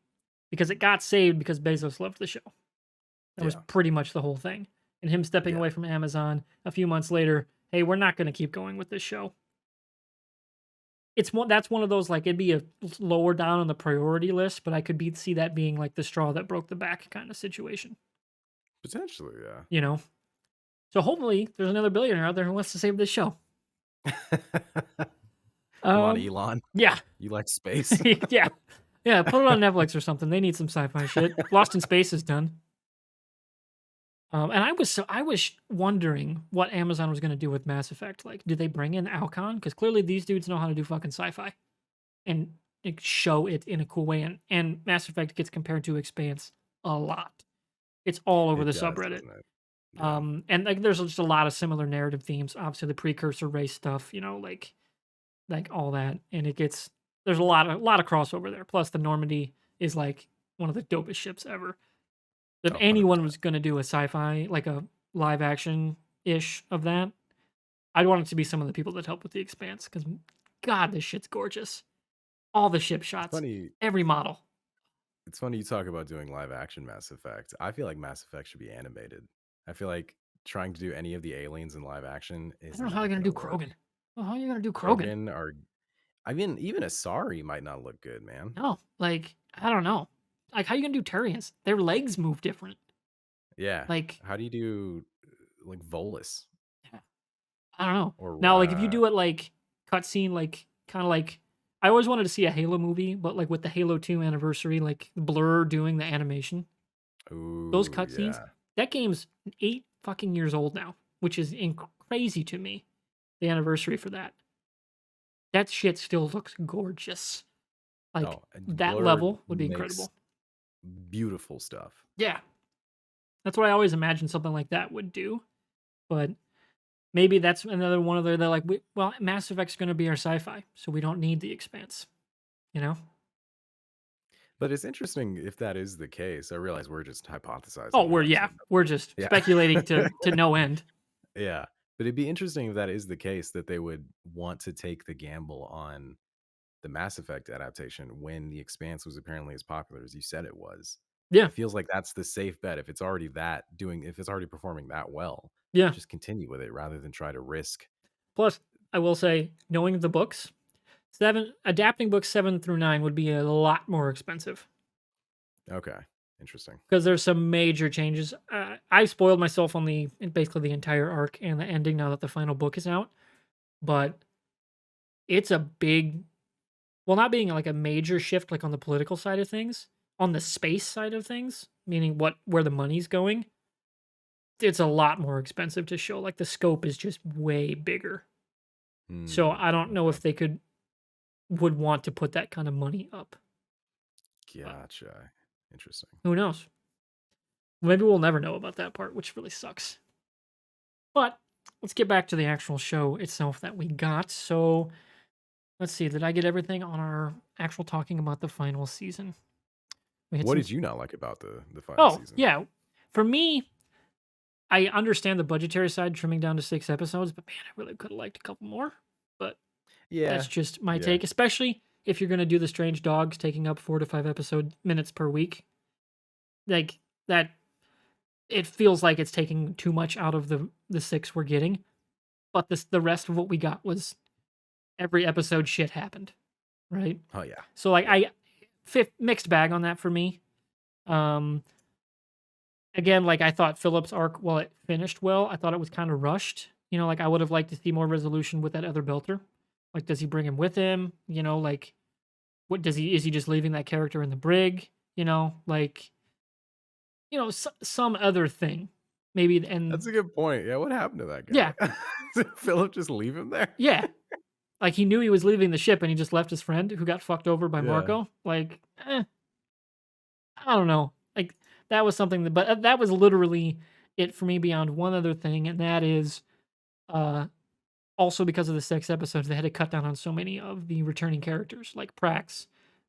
Because it got saved because Bezos loved the show. That was Yeah, pretty much the whole thing. And him stepping yeah, away from Amazon a few months later, hey, we're not going to keep going with this show. It's one that's one of those like it'd be a lower down on the priority list, but I could see that being like the straw that broke the back kind of situation, potentially, yeah. you know. So hopefully there's another billionaire out there who wants to save this show. Come on, Um Elon. yeah. You like space? Yeah. Yeah, put it on Netflix or something. They need some sci-fi shit. Lost in Space is done. And I was wondering what Amazon was going to do with Mass Effect. Like, did they bring in Alcon? Because clearly these dudes know how to do fucking sci-fi and like, show it in a cool way. And Mass Effect gets compared to Expanse a lot. It's all over It the does, subreddit. doesn't it? Yeah. And like there's just a lot of similar narrative themes. Obviously, the precursor race stuff, like all that, and it gets there's a lot of crossover there. Plus the Normandy is like one of the dopest ships ever. If Oh, anyone 100%. was gonna do a sci-fi, like a live action ish of that, I'd want it to be some of the people that help with the Expanse because God, this shit's gorgeous. All the ship It's shots, funny every model. it's funny you talk about doing live action Mass Effect. I feel like Mass Effect should be animated. I feel like trying to do any of the aliens in live action I is don't know how you're not gonna gonna do work. Krogan. Well, how are you gonna do Krogan? Krogan are I mean, even Asari might not look good, man. No, like I don't know. Like how you gonna do Turians? Their legs move different. Yeah. Like How do you do, like, Volus I don't know. or, Now, like if you do it like cutscene, like kind of like I always wanted to see a Halo movie, but like with the Halo 2 anniversary, like Blur doing the animation, those ooh, cutscenes. yeah. That game's 8 fucking years old now, which is crazy to me. The anniversary for that. That shit still looks gorgeous. Like Oh, and that Blur level would be makes incredible. beautiful stuff. Yeah, that's what I always imagined something like that would do. But maybe that's another one of their. They're like, well, Mass Effect's going to be our sci-fi, so we don't need the Expanse. You know? But it's interesting if that is the case. I realize we're just Oh, hypothesizing we're here, yeah, so we're just yeah. speculating to no end. Yeah, but it'd be interesting if that is the case, that they would want to take the gamble on the Mass Effect adaptation when The Expanse was apparently as popular as you said it was. Yeah, It feels like that's the safe bet. If it's already performing that well, yeah. just continue with it rather than try to risk. Plus, I will say, knowing the books, adapting books 7 through 9 would be a lot more expensive Okay, interesting. because there's some major changes. I spoiled myself on basically the entire arc and the ending now that the final book is out, but it's a big, well, not being like a major shift like on the political side of things, on the space side of things, meaning where the money's going. It's a lot more expensive to show. Like the scope is just way bigger. So Hmm, I don't know okay. if they would want to put that kind of money up. But Gotcha. Interesting. who knows? Maybe we'll never know about that part, which really sucks. But let's get back to the actual show itself that we got. So let's see. Did I get everything on our actual talking about the final season? We had What some. did you not like about the final Oh season? yeah, for me, I understand the budgetary side trimming down to 6 episodes, but man, I really could have liked a couple more. But that's Yeah, just my yeah. take, especially if you're gonna do the strange dogs taking up 4 to 5 episode minutes per week. Like that, it feels like it's taking too much out of the six we're getting. But the rest of what we got was every episode shit happened, right? Oh, yeah. So like Yeah. mixed bag on that for me. Um, again, like I thought Phillips arc, while it finished well, I thought it was kind of rushed. Like I would have liked to see more resolution with that other belter. Like, does he bring him with him? Like what does he is he just leaving that character in the brig? Like some other thing, maybe. And That's a good point. Yeah, what happened to that yeah, guy? Did Philip just leave him there? yeah. Like he knew he was leaving the ship and he just left his friend who got fucked over by Yeah. Marco. Like, I don't know. Like that was something that, but that was literally it for me. Beyond one other thing, and that is, uh, also because of the 6 episodes, they had to cut down on so many of the returning characters, like Prax,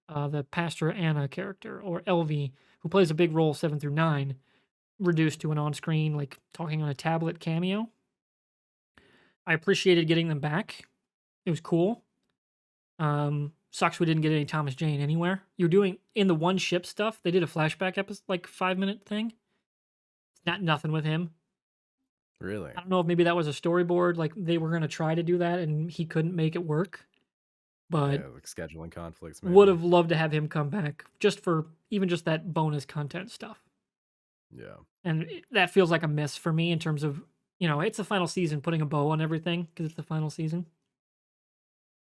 the Pastor Anna character, or Elvie, who plays a big role 7 through 9, reduced to an on-screen, like talking on a tablet cameo. I appreciated getting them back. It was cool. Sucks we didn't get any Thomas Jane anywhere. You're doing in the one ship stuff. They did a flashback episode, like 5 minute thing. Not nothing with him. Really? I don't know if maybe that was a storyboard. Like they were gonna try to do that and he couldn't make it work. But Yeah, like scheduling conflicts would maybe? have loved to have him come back just for even just that bonus content stuff. Yeah. And that feels like a miss for me in terms of it's the final season, putting a bow on everything because it's the final season.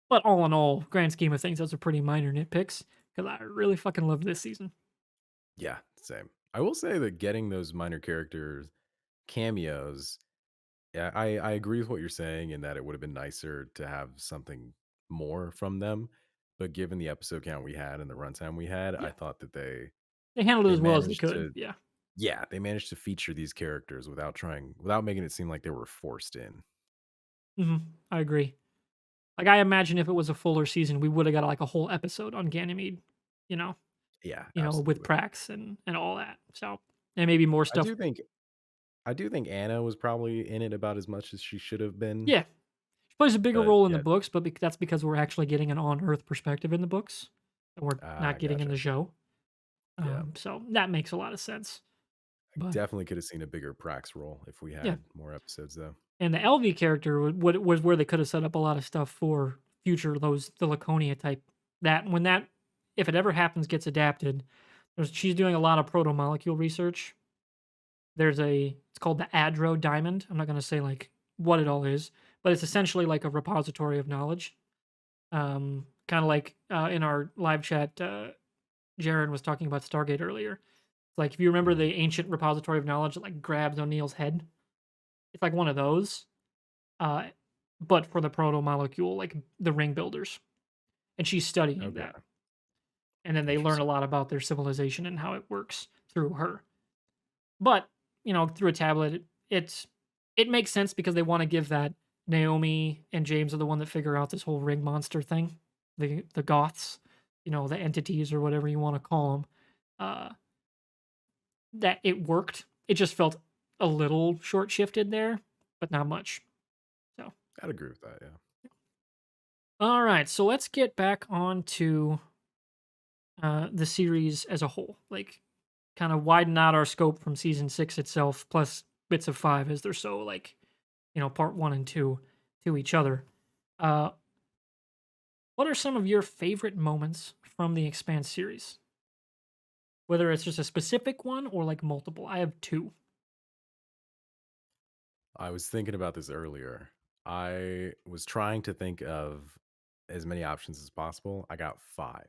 But all in all, grand scheme of things, those are pretty minor nitpicks because I really fucking loved this season. Yeah, same. I will say that getting those minor characters cameos, yeah, I agree with what you're saying in that it would have been nicer to have something more from them. But given the episode count we had and the runtime we had, Yeah, I thought that they they handled it they as well as they managed could. to Yeah. yeah, they managed to feature these characters without making it seem like they were forced in. I agree. Like I imagine if it was a fuller season, we would have got like a whole episode on Ganymede. You know. Yeah, with absolutely. Prax and all that. So, and maybe more I stuff. do think I do think Anna was probably in it about as much as she should have been, Yeah, she plays a bigger but role in the yeah. books, but that's because we're actually getting an on Earth perspective in the books, and we're Ah, not I getting in gotcha. the show. Yeah. So that makes a lot of sense. But Definitely could have seen a bigger Prax role if we yeah, had more episodes, though. and the LV character was where they could have set up a lot of stuff for future those the Laconia type. That when that if it ever happens gets adapted, she's doing a lot of proto molecule research. It's called the Adro Diamond. I'm not going to say like what it all is, but it's essentially like a repository of knowledge. Kind of like in our live chat, Jaron was talking about Stargate earlier. It's like if you remember Mhm. the ancient repository of knowledge that like grabs O'Neill's head, it's like one of those, uh, but for the proto molecule, like the ring builders, and she's studying Okay, that, and then they learn a interesting. lot about their civilization and how it works through her. But through a tablet, it makes sense because they want to give that Naomi and James are the one that figure out this whole ring monster thing, the Goths, the entities or whatever you want to call them. Uh, that it worked. It just felt a little short shifted there, but not much. So, I'd agree with that, yeah. all right, so let's get back on to the series as a whole. Like, kind of widen out our scope from season 6 itself, plus bits of 5 as they're so like part 1 and 2 to each other. Uh, what are some of your favorite moments from the Expanse series? Whether it's just a specific one or like multiple. I have two. I was thinking about this earlier. I was trying to think of as many options as possible. I got 5.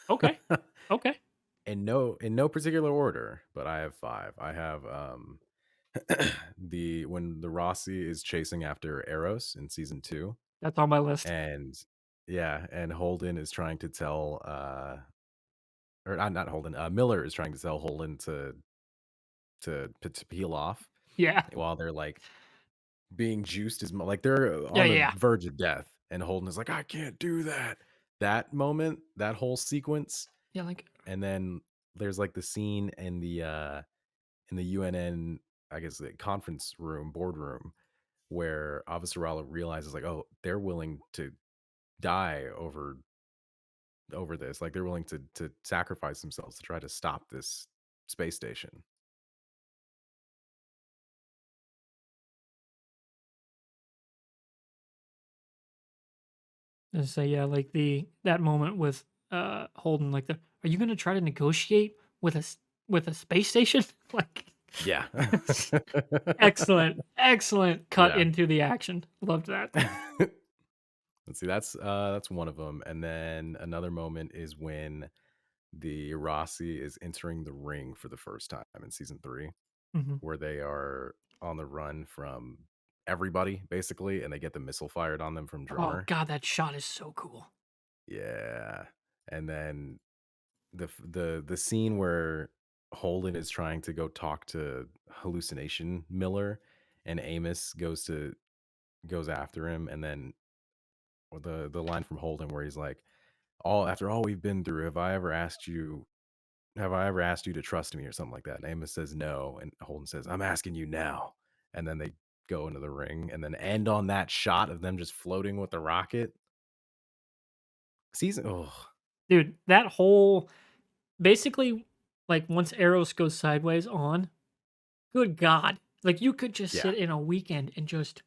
Okay. Okay. In no particular order, but I have 5. I have, the when the Rossi is chasing after Eros in season 2, That's on my list. and yeah, and Holden is trying to tell, or not Holden, Miller is trying to tell Holden to peel off Yeah. while they're, like, being juiced like, they're Yeah. on the Yeah. verge of death, and Holden is like, "I can't do that." That moment, that whole sequence, Yeah. Like, and then there's, like, the scene in the UNN, I guess, the conference room, boardroom, where Avasarala realizes, like, "Oh, they're willing to die over this, like, they're willing to sacrifice themselves to try to stop this space station." and say, yeah, like that moment with Holden, like are you gonna try to negotiate with with a space station? Like, Yeah. excellent, excellent cut Yeah. into the action. Loved that. Let's see, that's one of them, and then another moment is when the Rossi is entering the ring for the first time in season 3, Hmm. where they are on the run from everybody, basically, and they get the missile fired on them from Oh Drummer. god, that shot is so cool. Yeah, and then the scene where Holden is trying to go talk to Hallucination Miller, and Amos goes after him, and then the line from Holden where he's like, "All after all we've been through, have I ever asked you to trust me?" or something like that. And Amos says no, and Holden says, "I'm asking you now." And then they go into the ring, and then end on that shot of them just floating with the rocket. Season, oh Dude, that whole basically, like, once Eros goes sideways on, good god. Like, you could just yeah, sit in a weekend and just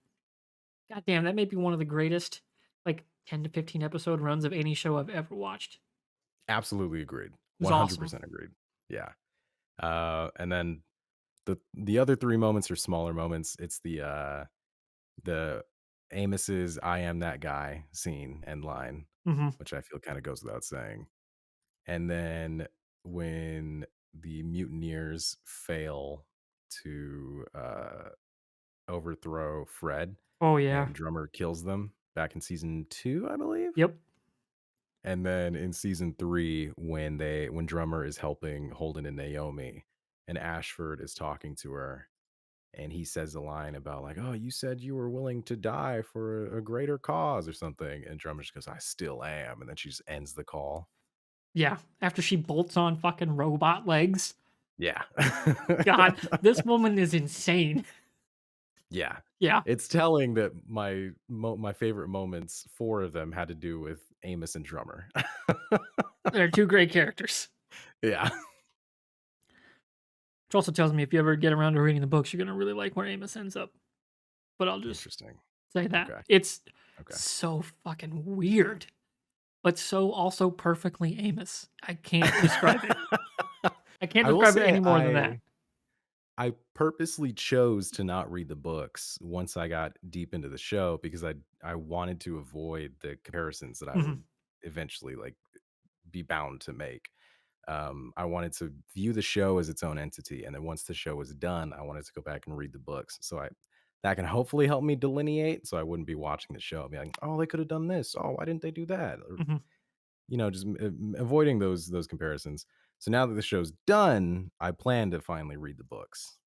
goddamn, that may be one of the greatest, like, 10 to 15 episode runs of any show I've ever watched. It absolutely agreed, was awesome. 100% agreed. Yeah, and then the other three moments are smaller moments. It's the Amos's "I am that guy" scene and line, Mhm. which I feel kind of goes without saying. And then when the mutineers fail to overthrow Fred Oh, yeah. and Drummer kills them back in season 2, I believe. Yep. And then in season 3, when Drummer is helping Holden and Naomi, and Ashford is talking to her, and he says a line about like, "Oh, you said you were willing to die for a greater cause or something," and Drummer just goes, "I still am," and then she just ends the call. Yeah, after she bolts on fucking robot legs. Yeah. God, this woman is insane. Yeah. Yeah, It's telling that my favorite moments, 4 of them had to do with Amos and Drummer. they're two great characters. Yeah. Which also tells me if you ever get around to reading the books, you're gonna really like where Amos ends up. But I'll just Interesting. say that. Okay. It's Okay. so fucking weird, but so also perfectly Amos. I can't describe it. I can't I will describe it say any more than that. I purposely chose to not read the books once I got deep into the show because I wanted to avoid the comparisons that I Mhm, would eventually, like, be bound to make. I wanted to view the show as its own entity, and then once the show was done, I wanted to go back and read the books. So I that can hopefully help me delineate, so I wouldn't be watching the show and be like, "Oh, they could have done this. Oh, why didn't they do that?" Or mhm. just avoiding those comparisons. So now that the show's done, I plan to finally read the books.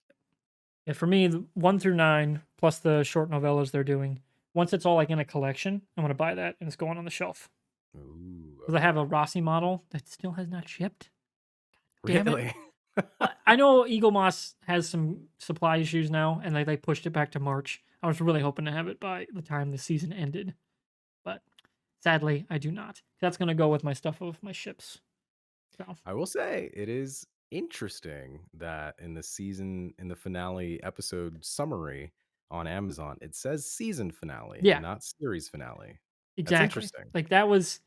Yeah, for me, 1 through 9 plus the short novellas they're doing. Once it's all like in a collection, I'm gonna buy that and it's going on the shelf. Ooh, Because I have okay. a Rossi model that still has not shipped. Damn it! Really? I know Eagle Moss has some supply issues now, and they pushed it back to March. I was really hoping to have it by the time the season ended, but sadly, I do not. That's gonna go with my stuff of my ships. So I will say it is interesting that in the finale episode summary on Amazon, it says season finale and yeah, not series finale. That's exactly. interesting. Like that was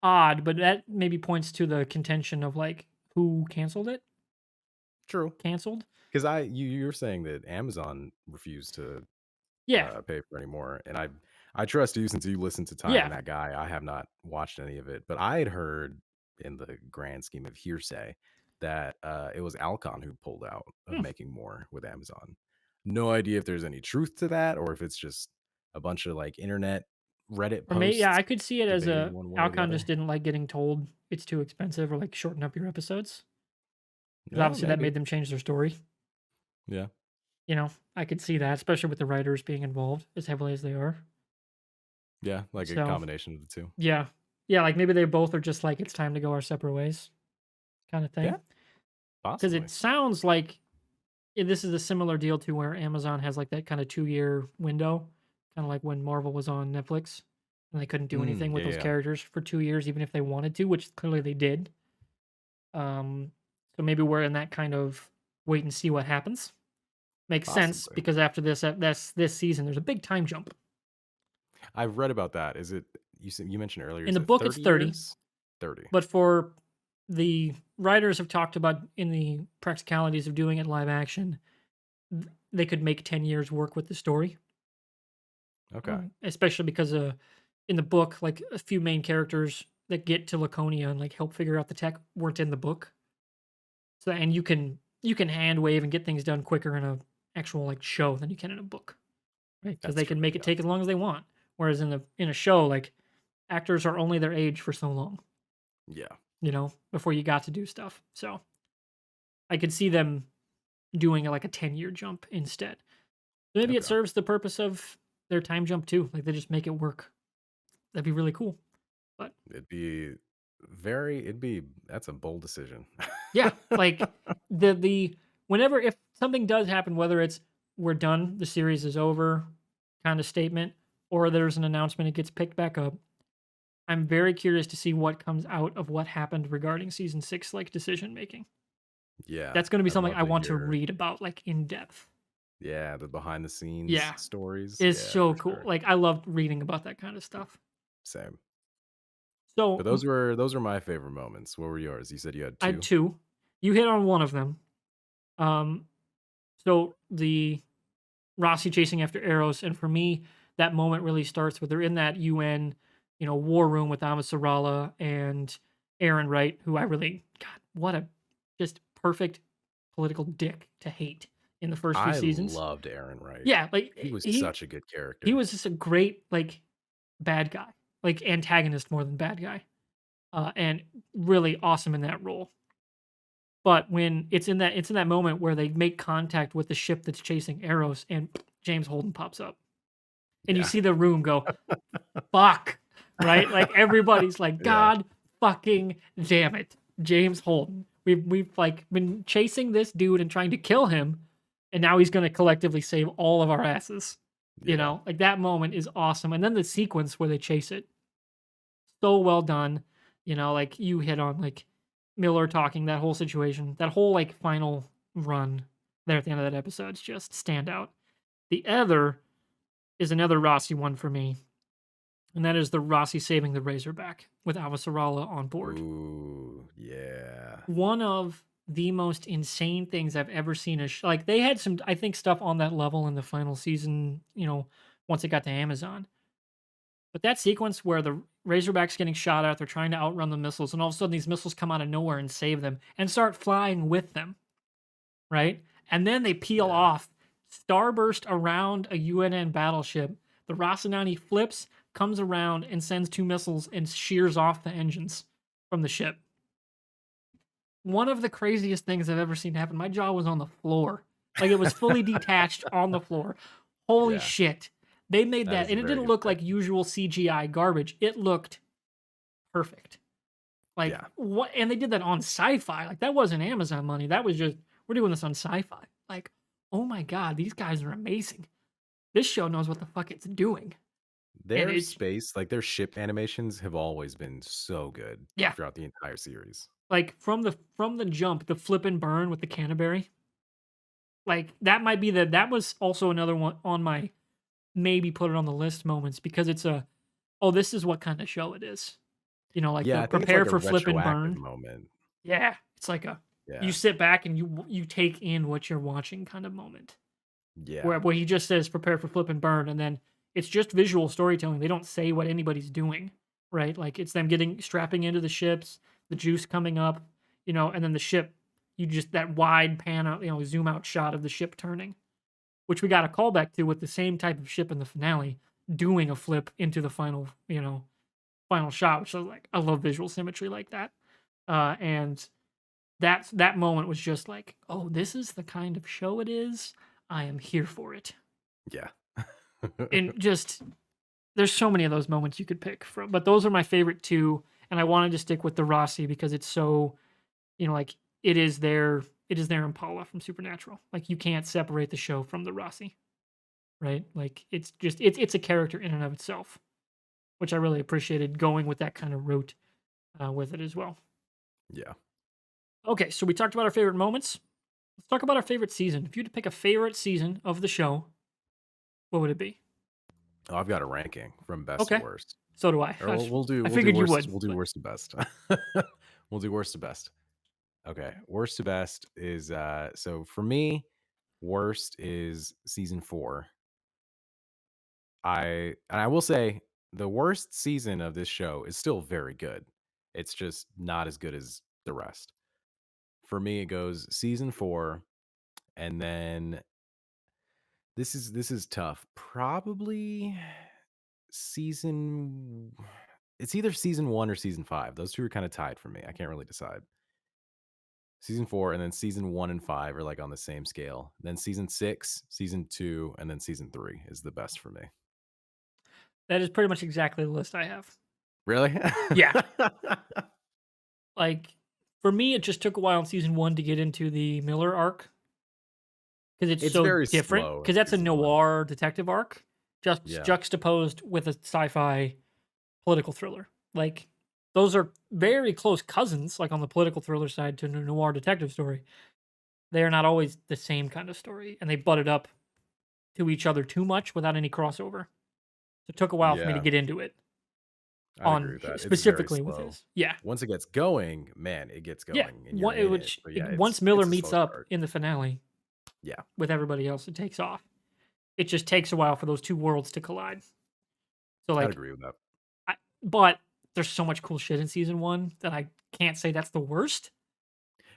odd, but that maybe points to the contention of like who canceled it. True. Canceled. Because you're saying that Amazon refused to Yeah, pay for anymore. And I trust you since you listen to Time yeah. and that guy. I have not watched any of it, but I had heard in the grand scheme of hearsay that it was Alcon who pulled out of Hmm. making more with Amazon. No idea if there's any truth to that or if it's just a bunch of like internet Reddit Or maybe yeah, posts I could see it as debating a one way or the Alcon just other. didn't like getting told it's too expensive or like shorten up your episodes because Yeah, obviously that maybe. made them change their story. Yeah. You know, I could see that, especially with the writers being involved as heavily as they are. Yeah, like a So combination of the two. yeah, yeah, like maybe they both are just like it's time to go our separate ways, kind of Yeah, thing. Because it possibly. sounds like this is a similar deal to where Amazon has like that kind of 2 year window, kind of like when Marvel was on Netflix and they couldn't do anything with Yeah, those yeah, characters for 2 years, even if they wanted to, which clearly they did. So maybe we're in that kind of wait and see what happens. Makes sense possibly. because after this season, there's a big time jump. I've read about that. Is it you mentioned earlier, In is the it book, it's 30 30, years? 30. but for the writers have talked about in the practicalities of doing it live action, they could make 10 years work with the story. Okay. Especially because in the book, like a few main characters that get to Laconia and like help figure out the tech weren't in the book. So and you can hand wave and get things done quicker in a actual like show than you can in a book, right? Because That's they true. can make it Yeah. take as long as they want. Whereas in a show, like actors are only their age for so long, Yeah. before you got to do stuff. So I could see them doing like a 10-year jump instead. Maybe it Okay. serves the purpose of their time jump too. Like they just make it work. That'd be really cool. But It'd be that's a bold decision. yeah, like the whenever if something does happen, whether it's we're done, the series is over kind of statement, or there's an announcement it gets picked back up, I'm very curious to see what comes out of what happened regarding season 6 like decision making. Yeah. That's going to be I'd something love I to want to hear, read about like in depth. yeah, the behind the scenes Yeah, stories. it's Yeah, so for cool. sure. Like I loved reading about that kind of stuff. Same. But So those were my favorite moments. What were yours? You said you had I had 2? two. You hit on one of them. Um, so the Rossi chasing after arrows, and for me, that moment really starts with they're in that UN, war room with Amasarala and Aaron Wright, who I really, God, what a just perfect political dick to hate in the first few I seasons. loved Aaron Wright. Yeah, like He was he such a good he character. was just a great like bad guy, like antagonist more than bad guy, and really awesome in that role. But when it's in that moment where they make contact with the ship that's chasing arrows, and James Holden pops up, and you Yeah. see the room go, "Fuck!" Right? Like everybody's like, Yeah. "God fucking damn it, James Holden. We've like been chasing this dude and trying to kill him, and now he's gonna collectively save all of our asses. You Yeah. know, like that moment is awesome. And then the sequence where they chase it, so well done. You know, like you hit on like Miller talking, that whole situation, that whole like final run there at the end of that episode's just stand out. The other is another Rossi one for me, and that is the Rossi saving the Razorback with Avasarala on board. Ooh, yeah. One of the most insane things I've ever seen. Like they had some, I think, stuff on that level in the final season. You know, once it got to Amazon, but that sequence where the Razorback's getting shot at, they're trying to outrun the missiles, and all of a sudden these missiles come out of nowhere and save them and start flying with them, right? And then they peel Yeah. off, starburst around a UNN battleship. The Rocinante flips, comes around, and sends 2 missiles and shears off the engines from the ship. One of the craziest things I've ever seen happen. My jaw was on the floor. Like it was fully detached on the floor. Holy Yeah. shit. They made That that, is and a it very didn't good look pick. like usual CGI garbage. It looked perfect. Like Yeah. what, and they did that on sci-fi. Like that wasn't Amazon money. That was just we're doing this on sci-fi. Like, oh my god, these guys are amazing. This show knows what the fuck it's doing. And Their it's space, like their ship animations have always been so good yeah, throughout the entire series. like from the jump, the flip and burn with the Canterbury. Like that might be that was also another one on my maybe put it on the list moments because it's a oh, this is what kind of show it is. You know, like Yeah, the I think it's prepare like a for flip and retroactive burn. moment. Yeah, it's like a you Yeah. sit back and you take in what you're watching kind of moment. Yeah. Where he just says prepare for flip and burn, and then it's just visual storytelling. They don't say what anybody's doing, right? Like it's them getting strapping into the ships, the juice coming up, you know, and then the ship. You just that wide pan out, you know, zoom out shot of the ship turning, which we got a callback to with the same type of ship in the finale doing a flip into the final, you know, final shot. Which I was like, I love visual symmetry like that, and that moment was just like, oh, this is the kind of show it is. I am here for it. Yeah. And just there's so many of those moments you could pick from, but those are my favorite two. And I wanted to stick with the Rossi because it's so, you know, like it is their Impala from Supernatural. Like you can't separate the show from the Rossi, right? Like it's just it's a character in and of itself, which I really appreciated going with that kind of route with it as well. Yeah. Okay, so we talked about our favorite moments. Let's talk about our favorite season. If you had to pick a favorite season of the show, what would it be? Oh, I've got a ranking from best to Okay, worst. so do I. Or we'll do I we'll do figured you worst would, we'll do but worst to best. We'll do worst to best. Okay. Worst to best is so for me, worst is season 4. I will say the worst season of this show is still very good. It's just not as good as the rest. For me, it goes season 4, and then this is tough. Probably season it's either season 1 or season 5. Those 2 are kinda tied for me. I can't really decide. Season 4 and then season 1 and 5 are, like, on the same scale. Then season 6, season 2, and then season 3 is the best for me. that is pretty much exactly the list I have. Really? Yeah, like for me, it just took a while in season one to get into the Miller arc because it's It's so very different. slow in Because that's a season 1. noir detective arc, just Yeah. juxtaposed with a sci-fi political thriller. Like those are very close cousins, like on the political thriller side to a noir detective story. They are not always the same kind of story, and they butted up to each other too much without any crossover. So it took a while for me to Yeah, get into it I'd agree on with that. It's very specifically with slow. his. Yeah, Once it gets going, man, it gets yeah. going and you're in it. Which But yeah, once Miller it's a meets slow up start. in the finale Yeah, with everybody else, it takes off. It just takes a while for those two worlds to collide. So I'd like, agree with that. but there's so much cool shit in season one that I can't say that's the worst.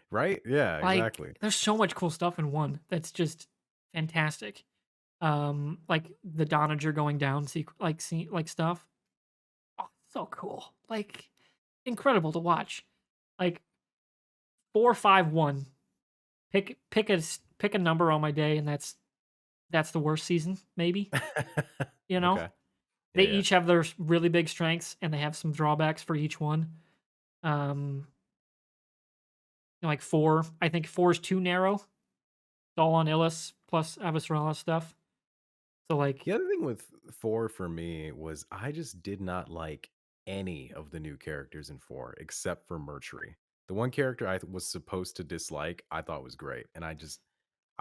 Right? Yeah, Like, exactly. there's so much cool stuff in one that's just fantastic. Like the Donager going down, like stuff. Oh, so cool! Like, incredible to watch. Like 4-5-1. Pick a number on my day, and that's the worst season, maybe. You know, Okay. they Yeah, yeah. each have their really big strengths, and they have some drawbacks for each one. Um, like 4. I think 4 is too narrow. It's all on Illis plus Avasarala stuff. So like, The other thing with 4 for me was I just did not like any of the new characters in 4 except for Mercury. The one character was supposed to dislike, I thought was great, and I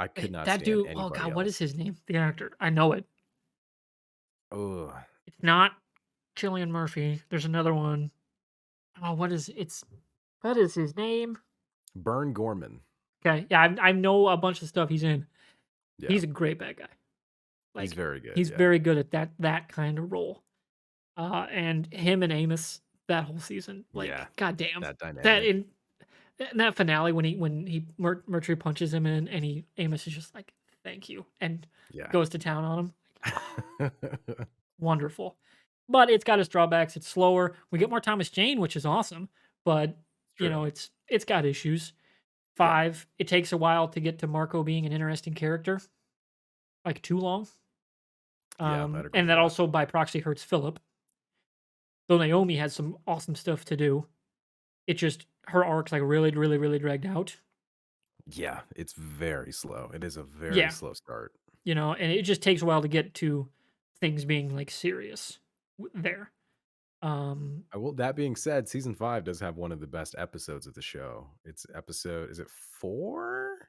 could not that stand dude. Oh anybody god, what is else. his name? The actor. I know it. Ugh. It's not Cillian Murphy. There's another one. Oh, what is his name? Burn Gorman. Okay, yeah, I know a bunch of stuff he's in. Yeah. He's a great bad guy. He's Like, very good, he's yeah. very good at that kind of role. And him and Amos that whole season, like, Yeah. goddamn, That that dynamic. in that finale when Mercury punches him in and Amos is just like, thank you, and Yeah. goes to town on him. Wonderful. But it's got its drawbacks. It's slower. We get more Thomas Jane, which is awesome, but True. it's got issues. Yeah. 5, it takes a while to get to Marco being an interesting character, like too long. Yeah, I'd agree And with that that. also by proxy hurts Philip. Though Naomi has some awesome stuff to do, it just her arc's like really, really, really dragged out. Yeah, it's very slow. It is a very Yeah, slow start. and it just takes a while to get to things being like serious there. Um, I will that being said, season 5 does have one of the best episodes of the show. It's episode is it 4?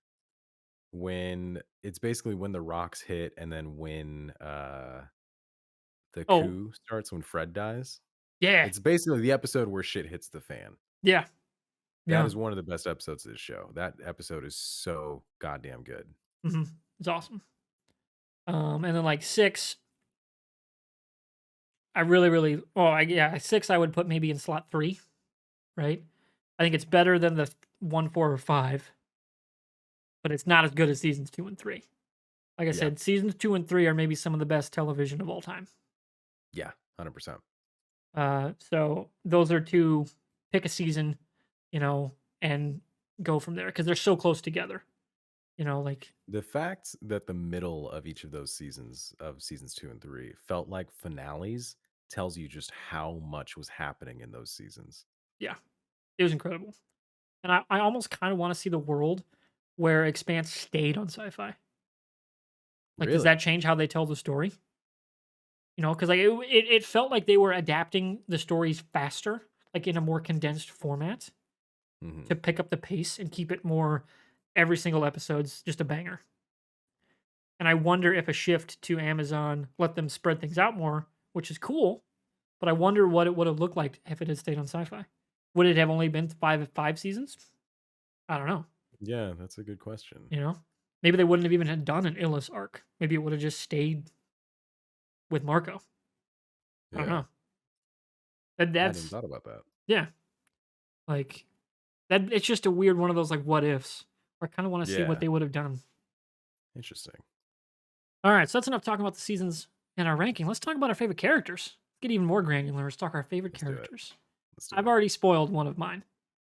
When it's basically when the rocks hit and then when, the oh coup starts when Fred dies. yeah, It's basically the episode where shit hits the fan. yeah, That yeah. is one of the best episodes of the show. That episode is so goddamn good. It's awesome. And then like 6, I really, really, oh, yeah, 6 I would put maybe in slot 3, right? I think it's better than the 1, 4, or 5, but it's not as good as seasons 2 and 3. Like I Yeah. said, seasons 2 and 3 are maybe some of the best television of all time. Yeah, 100%. So those are 2. Pick a season, and go from there because they're so close together. Like The fact that the middle of each of those seasons, of seasons 2 and 3, felt like finales tells you just how much was happening in those seasons. yeah, it was incredible, and I almost kind of want to see the world where Expanse stayed on Sci-Fi. Like, does that Really? change how they tell the story? Because like it felt like they were adapting the stories faster, like in a more condensed format to Mhm. pick up the pace and keep it more. Every single episode's just a banger. And I wonder if a shift to Amazon let them spread things out more, which is cool. But I wonder what it would have looked like if it had stayed on Sci-Fi. Would it have only been five seasons? I don't know. Yeah, that's a good question. You know, maybe they wouldn't have even had done an Illis arc. Maybe it would have just stayed with Marco. I don't Yeah. know. That I hadn't even that's thought about that. yeah. Like that. It's just a weird one of those like what ifs. Where I kind of want to see what Yeah. they would have done. Interesting. All right, so that's enough talking about the seasons and our ranking. Let's talk about our favorite characters. Let's get even more granular. Let's talk our favorite Let's do it. characters. Let's do I've already spoiled one of mine,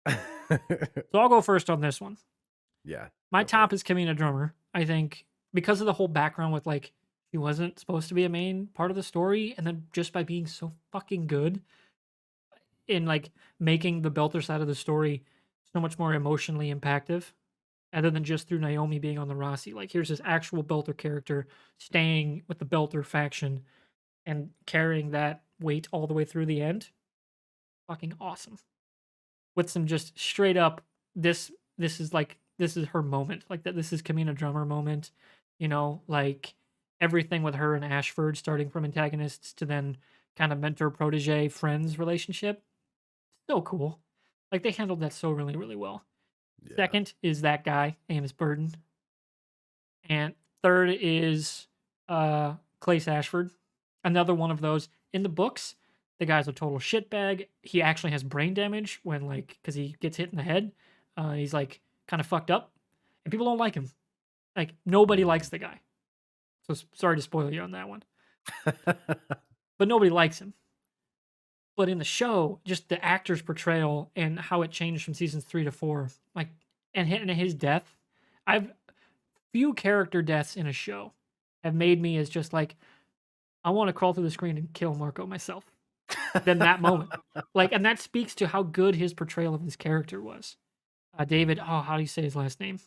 it. so I'll go first on this one. Yeah, My go for it. top is Kamina Drummer. I think because of the whole background with like she wasn't supposed to be a main part of the story, and then just by being so fucking good in like making the Belter side of the story so much more emotionally impactful, other than just through Naomi being on the Rossi. Like here's this actual Belter character staying with the Belter faction and carrying that weight all the way through the end. Fucking awesome. With some just straight up this is her moment. Like that this is Kamina Drummer moment. Like everything with her and Ashford starting from antagonists to then kind of mentor protege friends relationship. So cool. Like they handled that so really, really well. Yeah. Second is that guy, Amos Burden. And third is Clace Ashford. Another one of those. In the books, the guy's a total shitbag. He actually has brain damage when because he gets hit in the head. He's like kind of fucked up, and people don't like him. Like nobody likes Mhm. the guy. So sorry to spoil you on that one, but nobody likes him. But in the show, just the actor's portrayal and how it changed from seasons 3 to 4, like and his death, I've few character deaths in a show have made me as just like I want to crawl through the screen and kill Marco myself. than that moment. Like, and that speaks to how good his portrayal of his character was. David, Mhm. oh, how do you say his last name?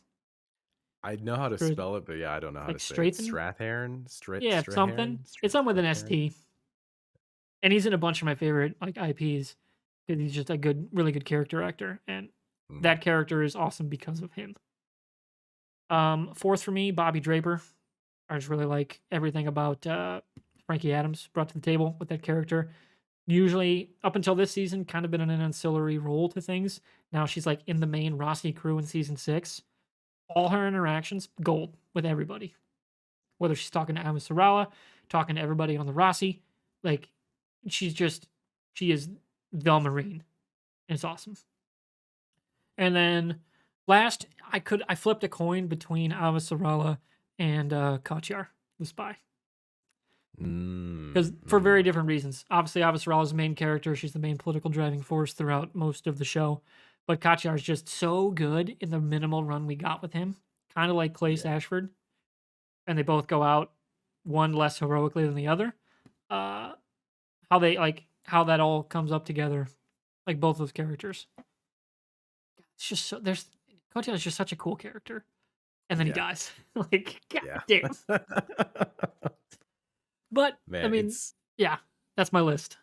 I know how to Str- spell it, but yeah, I don't know how to Like say it. Strathern? Strathairn? Yeah, something. Strahairn? It's something with an Strathairn? ST. And he's in a bunch of my favorite like IPs because he's just a good, really good character actor, and Mhm. that character is awesome because of him. Fourth for me, Bobby Draper. I just really like everything about Frankie Adams brought to the table with that character. Usually, up until this season, kind of been in an ancillary role to things. Now she's like in the main Rossi crew in season 6. All her interactions, gold with everybody. Whether she's talking to Amisarala, talking to everybody on the Rossi, like she's just, she is the Marine. And it's awesome. And then last, I flipped a coin between Amisarala and Katyar, the spy. Because for very Mm. different reasons. Obviously, Avasarala is the main character. She's the main political driving force throughout most of the show. But Katyar is just so good in the minimal run we got with him. Kind of like Clay Yeah. Ashford. And they both go out, one less heroically than the other. Uh, how they like how that all comes up together, like both those characters. It's just so there's Katyar is just such a cool character. And then he Yeah. dies. Like, god Yeah. damn. But I Man, mean, it's yeah, that's my list.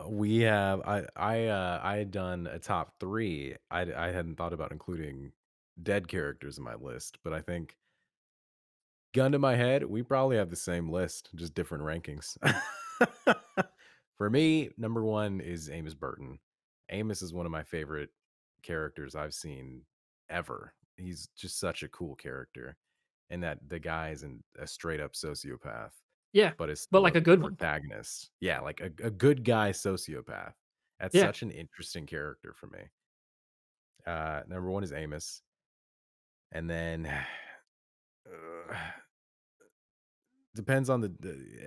we have I had done a top 3. I hadn't thought about including dead characters in my list, but I think gun to my head, we probably have the same list, just different rankings. For me, number 1 is Amos Burton. Amos is one of my favorite characters I've seen ever. He's just such a cool character, and that the guy isn't a straight up sociopath, Yeah, but is but still like a a good one. protagonist. Yeah, like a good guy sociopath. That's Yeah. such an interesting character for me. Number 1 is Amos, and then depends on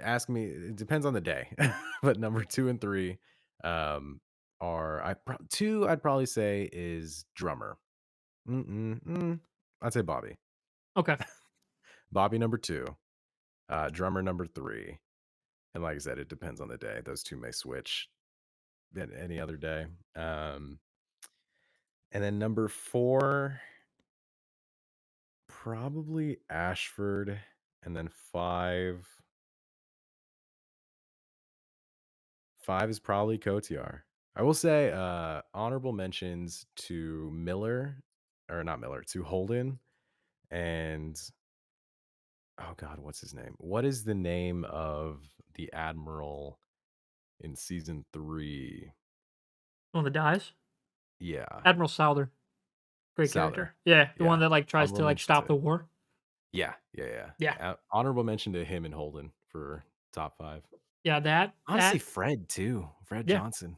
ask me it depends on the day. But number 2 and 3, are 2 I'd probably say is Drummer. I'd say Bobby. Okay. Bobby number 2, Drummer number 3, and like I said, it depends on the day. Those 2 may switch than any other day. And then number 4, probably Ashford, and then 5 is probably Kotiar. I will say, honorable mentions to Miller, or not Miller, to Holden, and oh god, what's his name? What is the name of the admiral in season 3? One that dies? Yeah, Admiral Souther. Great Souther. character. Yeah, the one Yeah, that like tries honorable to like mention to stop the him. war. Yeah, yeah, Yeah. yeah. Honorable mention to him and Holden for top 5. Yeah, Honestly, that Fred too. Fred yeah. Johnson.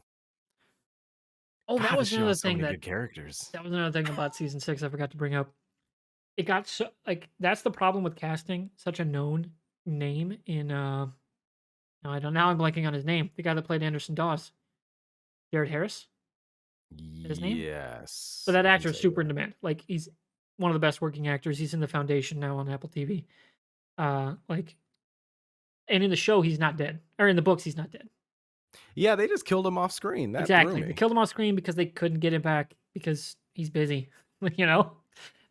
Oh, that God, this was show another has so thing many good characters. that was another thing about season 6 I forgot to bring up. It got so like that's the problem with casting such a known name in no, I don't now I'm blanking on his name. The guy that played Anderson Dawes. Jared Harris? Is that his name? But Yes, that I think actor is so, super in yeah. demand. Like he's one of the best working actors. He's in the Foundation now on Apple TV. Like and in the show he's not dead. Or in the books he's not dead. Yeah, they just killed him off screen. That threw Exactly. They me. killed him off screen because they couldn't get him back because he's busy. you know?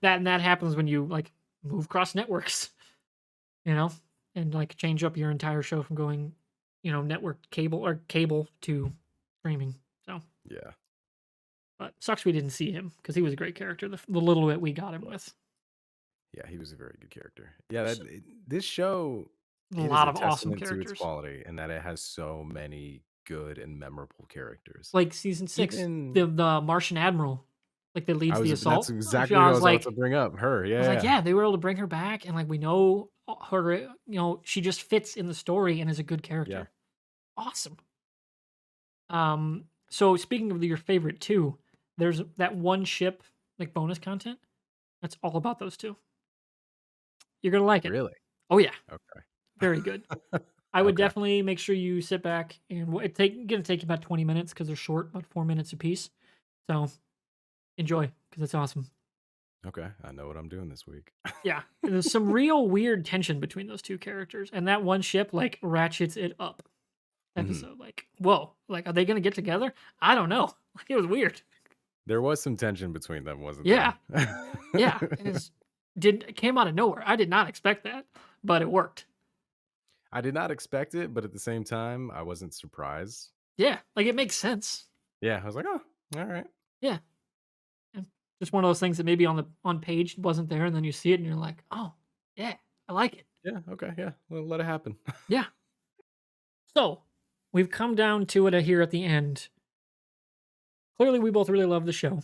That happens when you like move across networks, you know, and like change up your entire show from going, network cable to streaming. So, Yeah, but sucks we didn't see him because he was a great character. The little bit we got he him with. was. Yeah, he was a very good character. Yeah, So, this show, a it is lot a of awesome testament to its characters. quality and that it has so many good and memorable characters. Like season 6, Even the Martian admiral, like that leads the that's assault. exactly I who I was was about to like, bring up. Her, I was like, yeah, yeah, they were able to bring her back, and like we know her, she just fits in the story and is a good yeah. character. Awesome. So speaking of your favorite two, there's that one ship like bonus content. That's all about those two. You're gonna like it. Really? Oh yeah, Okay. very good. I would Okay. definitely make sure you sit back and gonna take you about 20 minutes because they're short, about 4 minutes apiece. So enjoy because it's awesome. Okay. I know what I'm doing this week. Yeah, and there's some real weird tension between those two characters, and that one ship like ratchets it up. Mhm. episode. Like, whoa, like, are they gonna get together? I don't know. Like, it was weird. There was some tension between them, wasn't Yeah, there? yeah, and it came out of nowhere. I did not expect that, but it worked. I did not expect it, but at the same time, I wasn't surprised. Yeah, like it makes sense. Yeah, I was like, "Oh, alright. Yeah, and just one of those things that maybe on page wasn't there, and then you see it and you're like, oh, yeah, I like it. Yeah, okay, yeah, well, let it happen." Yeah. So we've come down to it here at the end. Clearly, we both really love the show.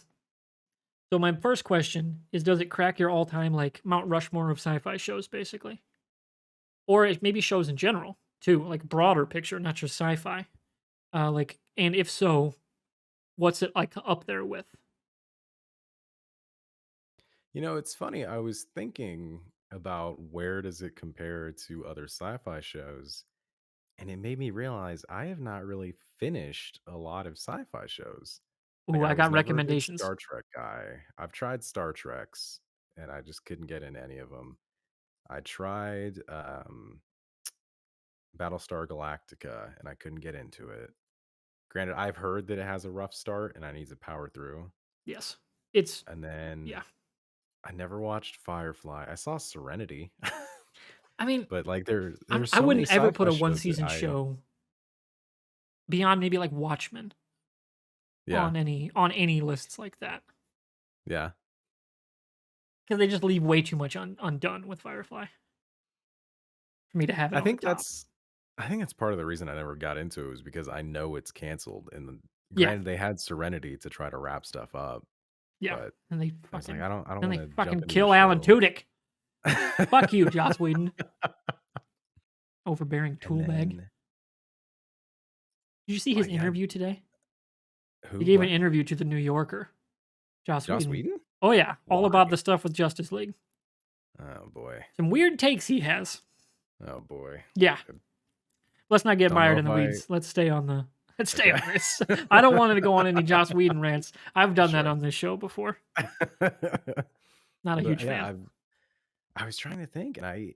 So my first question is, does it crack your all-time like Mount Rushmore of sci-fi shows, basically, or it maybe shows in general too, like broader picture, not just sci-fi? Like, and if so, what's it like up there with? You know, it's funny, I was thinking about where does it compare to other sci-fi shows, and it made me realize I have not really finished a lot of sci-fi shows. Like, Ooh, I I was got never a big recommendations. Star Trek guy. I've tried Star Treks, and I just couldn't get into any of them. I tried, Battlestar Galactica, and I couldn't get into it. Granted, I've heard that it has a rough start and I need to power through. Yes, it's And then yeah. I never watched Firefly. I saw Serenity, I mean, but like there's I so many wouldn't ever put sci-fi a one shows that season I show beyond maybe like Watchmen yeah, on any lists like that yeah. because they just leave way too much undone with Firefly for me to have it I on the think top. that's I think that's part of the reason I never got into it was because I know it's canceled and Yeah, granted they had Serenity to try to wrap stuff up, yeah, but and they I was like fucking I don't then want they to fucking jump into a kill Alan show. Tudyk. Fuck you, Joss Whedon, overbearing And tool bag. then Did you see his yeah, interview today? He who gave an what? interview to the New Yorker. Joss Joss Whedon. Whedon? Oh yeah, all Why? about the stuff with Justice League. Oh boy. Some weird takes he has. Oh boy. Yeah, I let's not get don't know mired in if the I weeds. Let's stay on the. Let's stay okay. on this. I don't want to go on any Joss Whedon rants. I've done that Sure. on this show before. Not a But huge yeah, fan. I was trying to think and I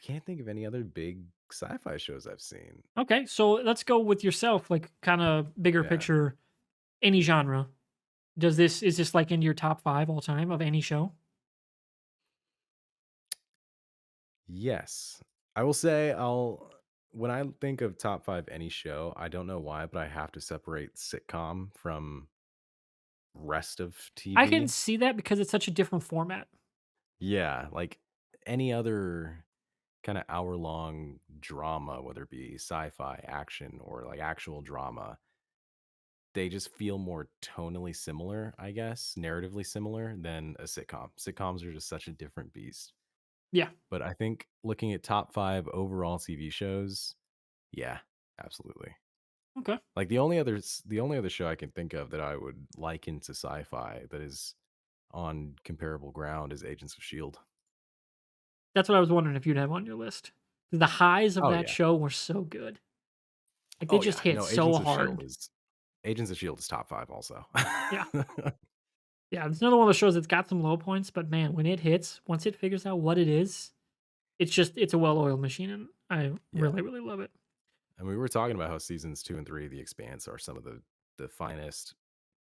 can't think of any other big sci-fi shows I've seen. Okay, so let's go with yourself, like kind of bigger Yeah. picture, any genre. Is this like in your top 5 all time of any show? Yes. I will say I'll when I think of top 5 any show, I don't know why, but I have to separate sitcom from rest of I can TV. see that because it's such a different format. Yeah, like any other kind of hour-long drama, whether it be sci-fi, action, or like actual drama, they just feel more tonally similar, I guess, narratively similar than a sitcom. Sitcoms are just such a different beast. Yeah. But I think looking at top 5 overall TV shows, yeah, absolutely. Okay. Like the only other show I can think of that I would liken to sci-fi that is on comparable ground is Agents of Shield. That's what I was wondering if you'd have on your list. The highs of Oh that yeah. show were so good. Like they Oh just yeah. hit No, so hard. Agents of Shield is top 5 also. Yeah. Yeah, it's another one of those shows that's got some low points, but man, when it hits, once it figures out what it is, it's a well-oiled machine, and I Yeah. really, really love it. And we were talking about how seasons 2 and 3 of The Expanse are some of the finest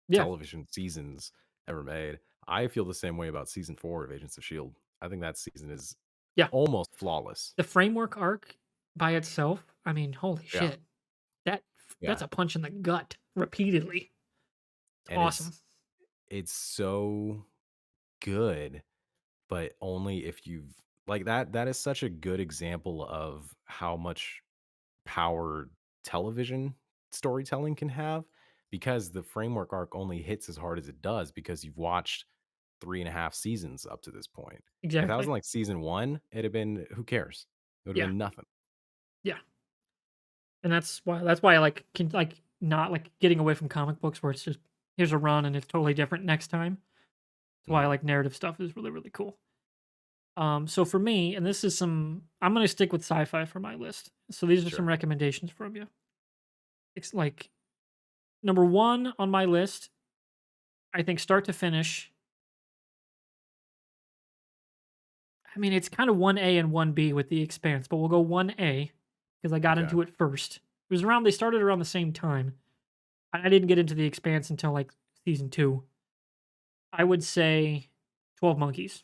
Yeah, television seasons ever made. I feel the same way about season 4 of Agents of Shield. I think that season is yeah. almost flawless. The framework arc by itself, I mean, holy Yeah. shit. That that's Yeah. a punch in the gut repeatedly. It's And awesome. it's so good, but only if you've like that is such a good example of how much power television storytelling can have because the framework arc only hits as hard as it does because you've watched 3.5 seasons up to this point. If that was Exactly. in like season 1, it'd have been who cares? It would have Yeah, been nothing. yeah. And that's why I like can like not like getting away from comic books where it's just here's a run and it's totally different next time. That's why I Mhm. like narrative stuff is really, really cool. So for me, and this is some I'm gonna stick with sci-fi for my list. So these are some Sure. recommendations from you. It's like number one on my list, I think start to finish. I mean, it's kind of 1A and 1B with the expanse, but we'll go 1A because I got Okay. into it first, It was around they started around the same time. I didn't get into the Expanse until like season 2. I would say 12 Monkeys.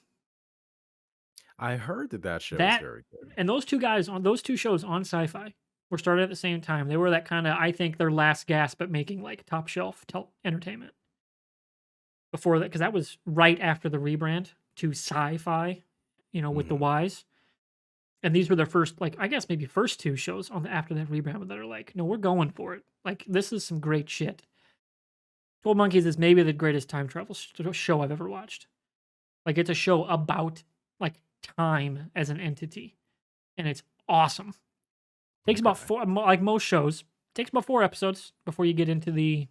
I heard that that show is That very good. and those two guys on those two shows on Sci-Fi were started at the same time. They were that kind of, I think, their last gasp at making like top shelf entertainment. Before that, because that was right after the rebrand to Sci-Fi, with the Mhm. Y's. And these were their first, like, I guess maybe first two shows on after that rebrand that are like, no, we're going for it. Like, this is some great shit. 12 Monkeys is maybe the greatest time travel show I've ever watched. Like, it's a show about like time as an entity, and it's awesome. Takes about Okay. four, like most shows, takes about 4 episodes before you get into the,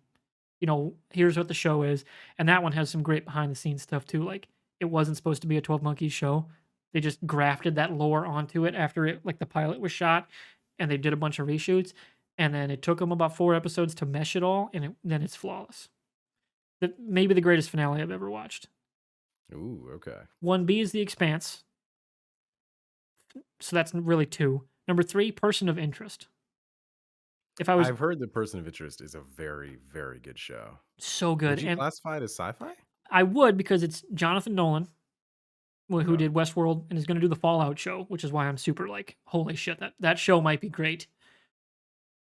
here's what the show is. And that one has some great behind the scenes stuff too. Like, it wasn't supposed to be a 12 Monkeys show. They just grafted that lore onto it after it, like the pilot was shot, and they did a bunch of reshoots. And then it took them about 4 episodes to mesh it all, and then it's flawless. Maybe the greatest finale I've ever watched. Ooh, okay. 1B is The Expanse. So that's really 2. Number 3, Person of Interest. If I was I've heard The Person of Interest is a very, very good show. so Would good, you and classify it as sci-fi? I would, because it's Jonathan Nolan, who Okay. did Westworld and is going to do the Fallout show, which is why I'm super like, holy shit, that show might be great.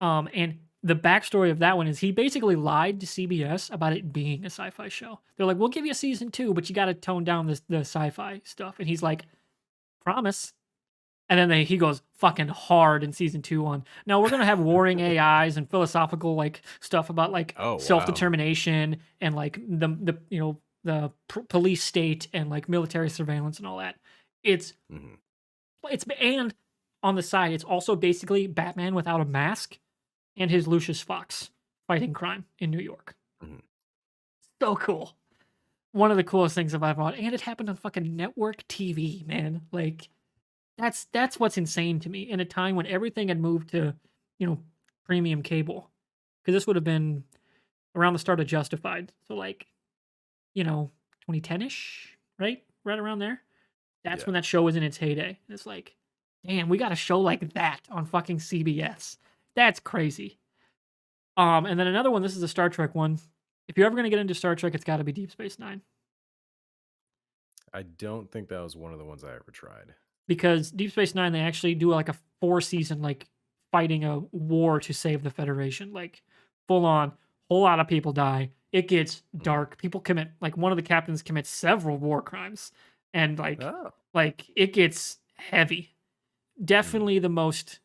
And the backstory of that one is he basically lied to CBS about it being a sci-fi show. They're like, we'll give you a season 2, but you got to tone down the sci-fi stuff. And he's like, promise. And then he goes fucking hard in season 2 on, now we're gonna have warring AIs and philosophical like stuff about like Oh, self wow. determination and like the police state and like military surveillance and all that. It's Mhm. and on the side, it's also basically Batman without a mask and his Lucius Fox fighting crime in New York. Mhm. So cool. One of the coolest things I've ever watched, and it happened on fucking network TV, man. Like, that's what's insane to me in a time when everything had moved to, you know, premium cable. Because this would have been around the start of Justified. So like, 2010-ish, right? Right around there. That's Yeah. when that show was in its heyday. And it's like, damn, we got a show like that on fucking CBS. That's crazy. And then another one, this is a Star Trek one. If you're ever gonna get into Star Trek, it's gotta be Deep Space Nine. I don't think that was one of the ones I ever tried. Because Deep Space Nine, they actually do like a 4 season like fighting a war to save the Federation, like full on, whole lot of people die. It gets Mhm. dark. People commit, like one of the captains commits several war crimes, and Oh. like it gets heavy. Mhm. Definitely the most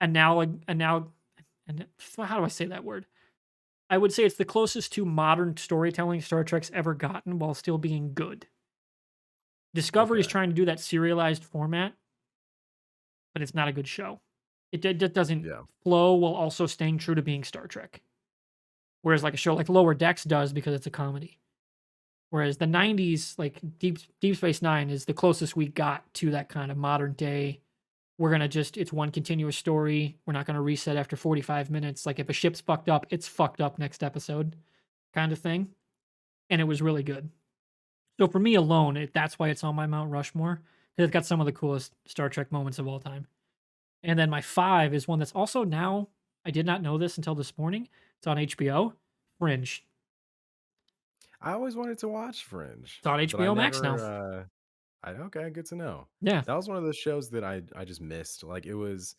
analog and how do I say that word? I would say it's the closest to modern storytelling Star Trek's ever gotten while still being good. Discovery is Okay. trying to do that serialized format, but it's not a good show. It doesn't Yeah. flow while also staying true to being Star Trek. Whereas like a show like Lower Decks does because it's a comedy. Whereas the 90s, like Deep Space Nine is the closest we got to that kind of modern day. We're gonna it's one continuous story. We're not gonna reset after 45 minutes. Like if a ship's fucked up, it's fucked up next episode, kind of thing. And it was really good. So for me alone, that's why it's on my Mount Rushmore, because it's got some of the coolest Star Trek moments of all time. And then my 5 is one that's also now, I did not know this until this morning. It's on HBO, Fringe. I always wanted to watch Fringe, It's on but I HBO Max now. never I okay, good to know. Yeah. That was one of those shows that I just missed. Like it was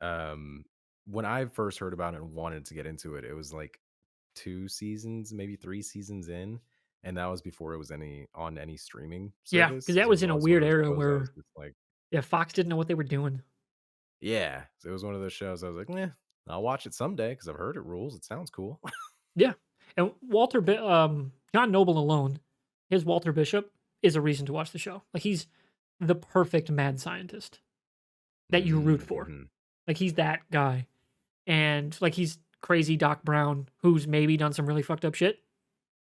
um when I first heard about it and wanted to get into it, it was like 2 seasons, maybe 3 seasons in, and that was before it was any streaming Yeah, service. because that So it was was in a always one weird of those era shows I was where, just like, yeah, Fox didn't know what they were doing. yeah. So it was one of those shows I was like, "Nah, I'll watch it someday because I've heard it rules. It sounds cool." Yeah. And John Noble alone, his Walter Bishop is a reason to watch the show. Like he's the perfect mad scientist that you root for. Mhm. Like he's that guy. And like he's crazy Doc Brown who's maybe done some really fucked up shit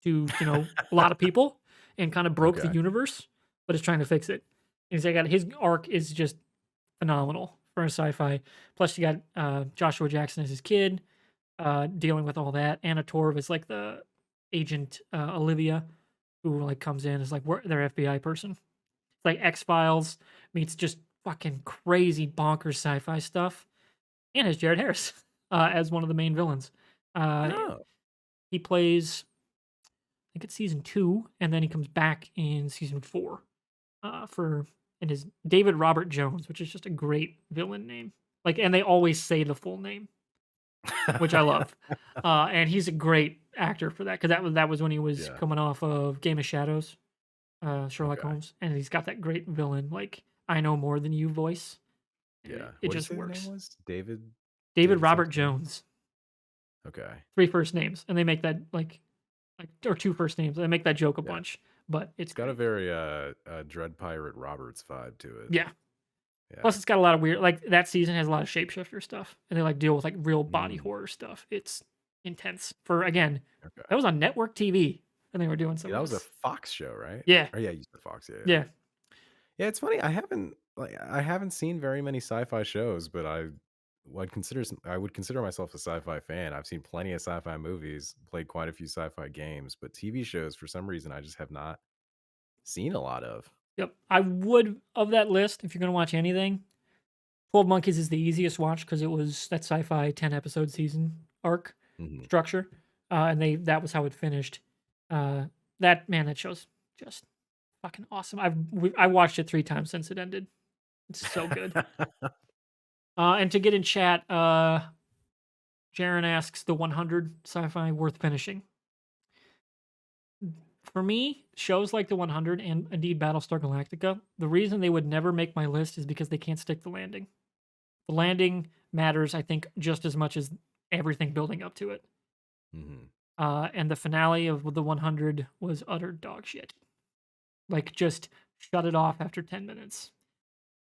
to, a lot of people and kind of broke the Okay. universe, but is trying to fix it. And he's like his arc is just phenomenal for a sci-fi. Plus you got Joshua Jackson as his kid, dealing with all that. Anna Torv is like the agent Olivia who like comes in as like their FBI person. It's like X-Files meets just fucking crazy bonkers sci-fi stuff. And has Jared Harris. as one of the main villains. Uh, Oh. he plays, I think it's season 2, and then he comes back in season 4 for and his David Robert Jones, which is just a great villain name. Like, and they always say the full name, which I love. And he's a great actor for that because that was when he was Yeah. coming off of Game of Shadows, Sherlock Okay. Holmes, and he's got that great villain like I know more than you voice, and Yeah. it What did you just say the name works. was? David David David Robert something? Jones, Okay. 3 first names, and they make that like or 2 first names. They make that joke a Yeah. bunch, but it's It's got a great. very Dread Pirate Roberts vibe to it. Yeah. Yeah. Plus, it's got a lot of weird like that season has a lot of shapeshifter stuff, and they like deal with like real body Mm, horror stuff. It's intense. For again, that okay. was on network TV, and they were doing some Yeah, of that was a this. Fox show, right? Yeah, Oh yeah, you said Fox. Yeah, yeah. yeah. Yeah, it's funny. I haven't seen very many sci-fi shows, but I would consider myself a sci-fi fan. I've seen plenty of sci-fi movies, played quite a few sci-fi games, but TV shows for some reason I just have not seen a lot of. Yep. I would of that list if you're gonna watch anything. 12 Monkeys is the easiest watch because it was that sci-fi 10 episode season arc Mhm. structure, and that was how it finished. Uh, that man, that show's just fucking awesome. I watched it 3 times since it ended. It's so good. And to get in chat, Jaren asks the 100 sci-fi worth finishing. For me, shows like the 100 and indeed Battlestar Galactica, the reason they would never make my list is because they can't stick the landing. The landing matters, I think, just as much as everything building up to it. Mhm. And the finale of the 100 was utter dog shit. Like, just shut it off after 10 minutes.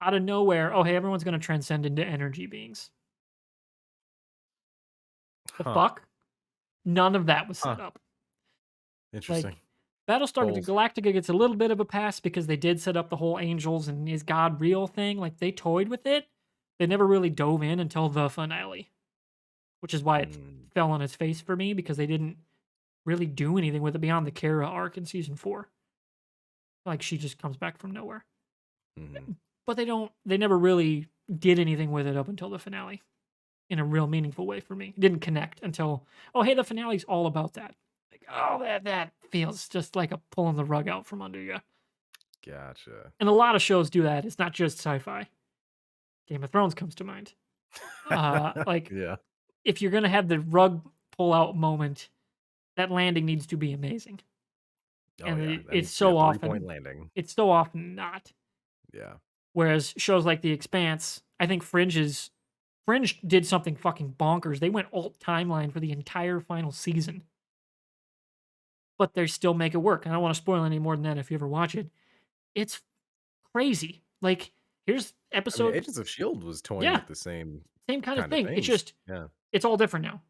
Out of nowhere, oh, hey, everyone's going to transcend into energy beings. The Huh. fuck? None of that was Huh. set up. Interesting. Like, Battlestar Bold. Galactica gets a little bit of a pass because they did set up the whole angels and is God real thing. Like, they toyed with it. They never really dove in until the finale, which is why it Mm, fell on its face for me because they didn't really do anything with it beyond the Kara arc in season 4. Like, she just comes back from nowhere. mhm. But they never really did anything with it up until the finale in a real meaningful way for me. It didn't connect until, oh, hey, the finale's all about that. Like, oh, that feels just like a pulling the rug out from under you. Gotcha. And a lot of shows do that. It's not just sci-fi. Game of Thrones comes to mind. Like, Yeah. if you're gonna have the rug pull out moment, that landing needs to be amazing. Oh, And yeah. it, That it's needs to be a so three-point often, landing. it's so often not. Yeah. Whereas shows like The Expanse, I think Fringe did something fucking bonkers. They went alt timeline for the entire final season, but they still make it work. I don't want to spoil any more than that if you ever watch it. It's crazy. Like, here's I mean, episode, Agents of Shield was toying yeah, with the same same kind of kind of thing. It's things. just Yeah. it's all different now.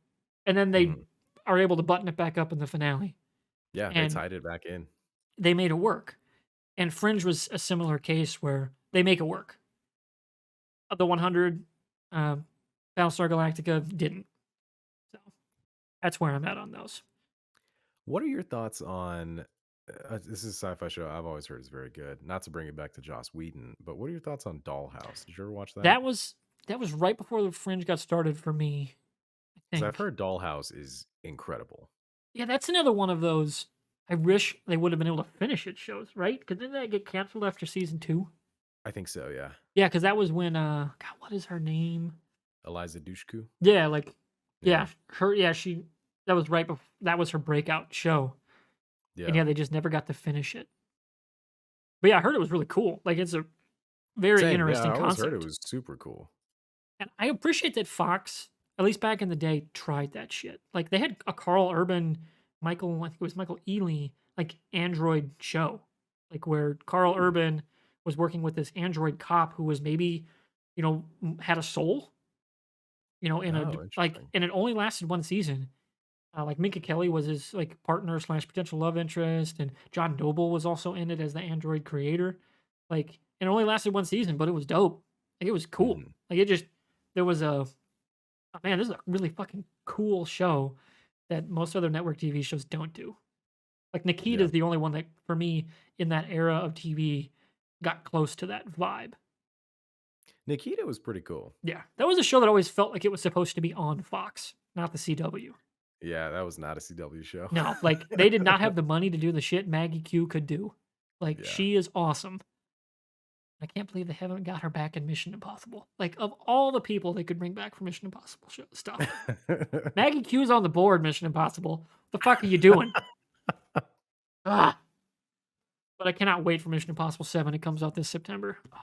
And then they Mhm. are able to button it back up in the finale, Yeah, they and tied it back in. they made it work. And Fringe was a similar case where they make it work. The 100, um, Battlestar Galactica didn't. So that's where I'm at on those. What are your thoughts on this is a sci-fi show I've always heard is very good. Not to bring it back to Joss Whedon, but what are your thoughts on Dollhouse? Did you ever watch that? That was that was right before the Fringe got started for me, I Because I've think. heard Dollhouse is incredible. Yeah, that's another one of those. I wish they would have been able to finish it shows, right? Because didn't that get canceled after season 2? I think so, yeah. Yeah, because that was when God, what is her name? Eliza Dushku? Yeah, like Yeah. yeah, her yeah, she that was right before that was her breakout show. And Yeah. yeah, they just never got to finish it. But yeah, I heard it was really cool. Like it's a very Same. Yeah, I interesting always heard it concept. was super cool. And I appreciate that Fox, at least back in the day, tried that shit. Like they had a Carl Urban, Michael, I think it was Michael Ealy, like Android show, like where Carl Hmm. Urban was working with this Android cop who was maybe, had a soul, in Oh, like, interesting. and it only lasted 1 season. Like Minka Kelly was his like partner slash potential love interest, and John Noble was also in it as the android creator. Like, and it only lasted 1 season, but it was dope. Like, it was cool. Mhm. Like, it just there was oh, man, this is a really fucking cool show that most other network TV shows don't do. Like Nikita Yeah. is the only one that, for me, in that era of TV, got close to that vibe. Nikita was pretty cool. Yeah, that was a show that always felt like it was supposed to be on Fox, not the CW. Yeah, that was not a CW show. No, like they did not have the money to do the shit Maggie Q could do. Like Yeah. she is awesome. I can't believe they haven't got her back in Mission Impossible. Like of all the people they could bring back for Mission Impossible stuff, Maggie Q's on the board. Mission Impossible. What the fuck are you doing? Ah. But I cannot wait for Mission Impossible 7. It comes out this September. Oh,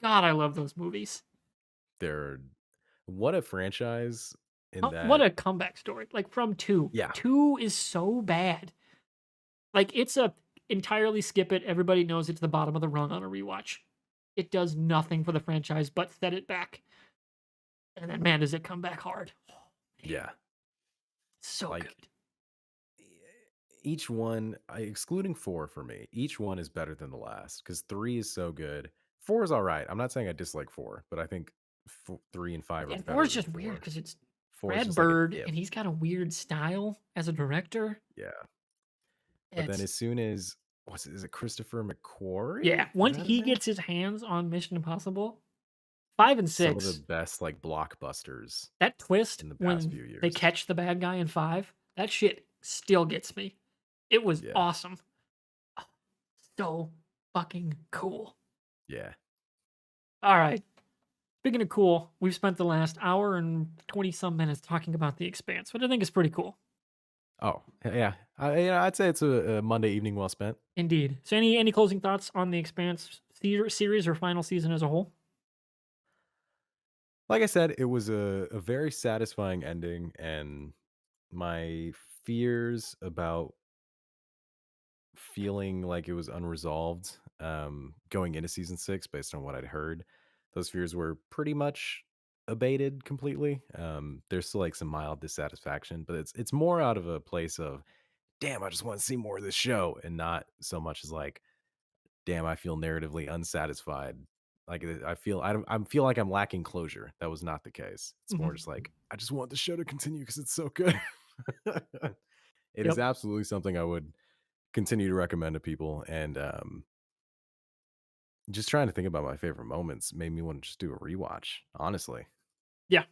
God, I love those movies. They're what a franchise in Oh, what that. a comeback story. Like from 2. Yeah. 2 is so bad. Like it's a entirely skip it. Everybody knows it's the bottom of the rung on a rewatch. It does nothing for the franchise but set it back. And then man, does it come back hard. Yeah. So Like good. each one, excluding 4 for me, each one is better than the last because 3 is so good. 4 is all right. I'm not saying I dislike 4, but I think 3 and 5 are And 4 better is than just weird 4. because it's 4 is Brad just like an Bird if. and he's got a weird style as a director. Yeah. But then It's as soon as is it Christopher McQuarrie? yeah. Is Once that his he name? gets his hands on Mission Impossible 5 and Some of the 6, best like blockbusters that twist in the past when few they years. catch the bad guy in 5, that shit still gets me. It was Yeah. awesome. Oh, so fucking cool. Yeah. All right. Speaking of cool, we've spent the last hour and 20 some minutes talking about The Expanse, which I think is pretty cool. Oh, yeah. I'd say it's a Monday evening well spent. Indeed. So any closing thoughts on The Expanse series or final season as a whole? Like I said, it was a very satisfying ending, and my fears about feeling like it was unresolved going into season 6 based on what I'd heard, those fears were pretty much abated completely. There's still like some mild dissatisfaction, but it's more out of a place of damn, I just want to see more of this show, and not so much as like damn, I feel narratively unsatisfied. Like I feel like I'm lacking closure. That was not the case. It's more Mhm. just like I just want the show to continue because it's so good. It is Yep. absolutely something I would continue to recommend to people, and just trying to think about my favorite moments made me want to just do a rewatch, honestly. Yeah.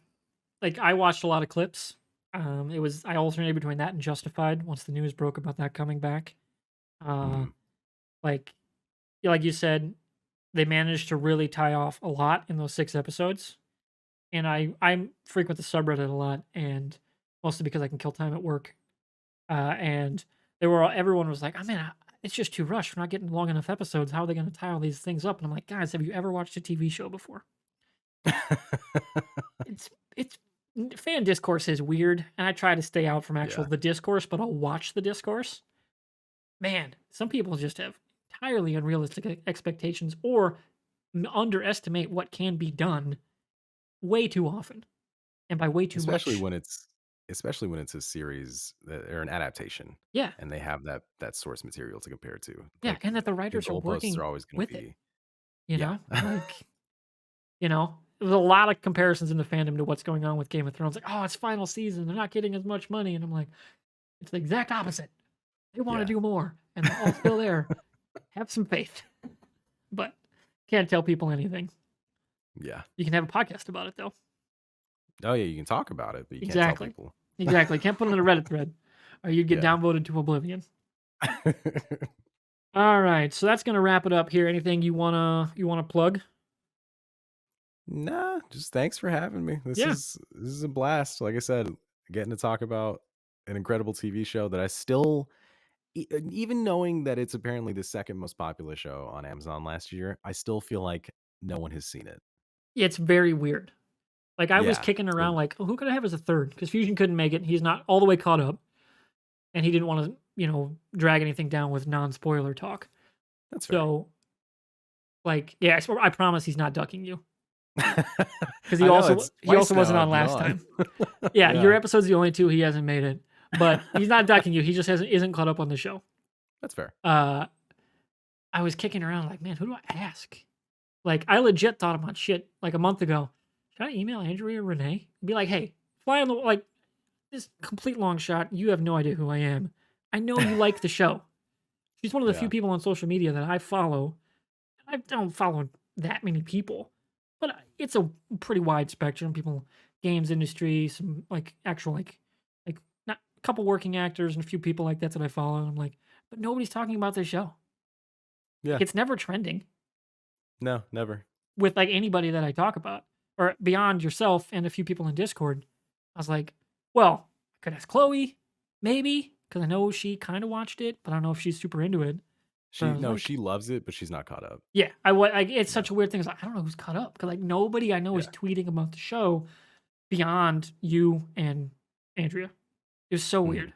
Like I watched a lot of clips. I alternated between that and Justified once the news broke about that coming back. Uh Mhm. like like you said, they managed to really tie off a lot in those 6 episodes. And I frequent the subreddit a lot, and mostly because I can kill time at work. And everyone was like, "Oh man, it's just too rushed. We're not getting long enough episodes. How are they going to tie all these things up?" And I'm like, "Guys, have you ever watched a TV show before? It's fan discourse is weird, and I try to stay out from Yeah. the discourse, but I'll watch the discourse. Man, some people just have entirely unrealistic expectations or underestimate what can be done way too often, and by way too Especially much. when it's especially when it's a series that or an adaptation Yeah, and they have that source material to compare to. yeah, Like and that the your writers are goalposts are working always going to with it. be You yeah. know, like there's a lot of comparisons in the fandom to what's going on with Game of Thrones. Like, oh, it's final season, they're not getting as much money, and I'm like, it's the exact opposite. They want to Yeah. do more, and they're all still there. Have some faith, but can't tell people anything. Yeah. You can have a podcast about it though. Oh yeah, you can talk about it, but you can't tell Exactly. people. Exactly. Can't put it in a Reddit thread or you'd get Yeah. downvoted to oblivion. All right. So that's going to wrap it up here. Anything you want to plug? Nah, just thanks for having me. Yeah. This is a blast. Like I said, getting to talk about an incredible TV show that I still even knowing that it's apparently the second most popular show on Amazon last year, I still feel like no one has seen it. It's very weird. Like I was Yeah. kicking around So like, oh, who could I have as a third? Because Fusion couldn't make it. He's not all the way caught up. And he didn't want to, drag anything down with non-spoiler talk. that's fair. So like, yeah, I promise he's not ducking you. Because I know it's he twice also now wasn't on I've been last on. time. Yeah, Yeah, your episode's the only 2 he hasn't made it. But he's not ducking you. He just isn't caught up on the show. that's fair. I was kicking around like, man, who do I ask? Like, I legit thought about shit like a month ago. Should I email Andrea or Renee? Be like, hey, fly on the like this complete long shot. You have no idea who I am. I know you like the show. She's one of the few Yeah. people on social media that I follow. I don't follow that many people, but it's a pretty wide spectrum. People, games industry, some like actual like not a couple working actors and a few people like that's what I follow. And I'm like, but nobody's talking about this show. Yeah. Like, it's never trending No, never. with like anybody that I talk about, or beyond yourself and a few people in Discord. I was like, well, I could ask Chloe, maybe, because I know she kind of watched it, but I don't know if she's super into it. But I was like, She loves it, but she's not caught up. yeah, like it's Yeah. such a weird thing. It's like I don't know who's caught up because like nobody I know is Yeah. tweeting about the show beyond you and Andrea. It was so Mhm. weird,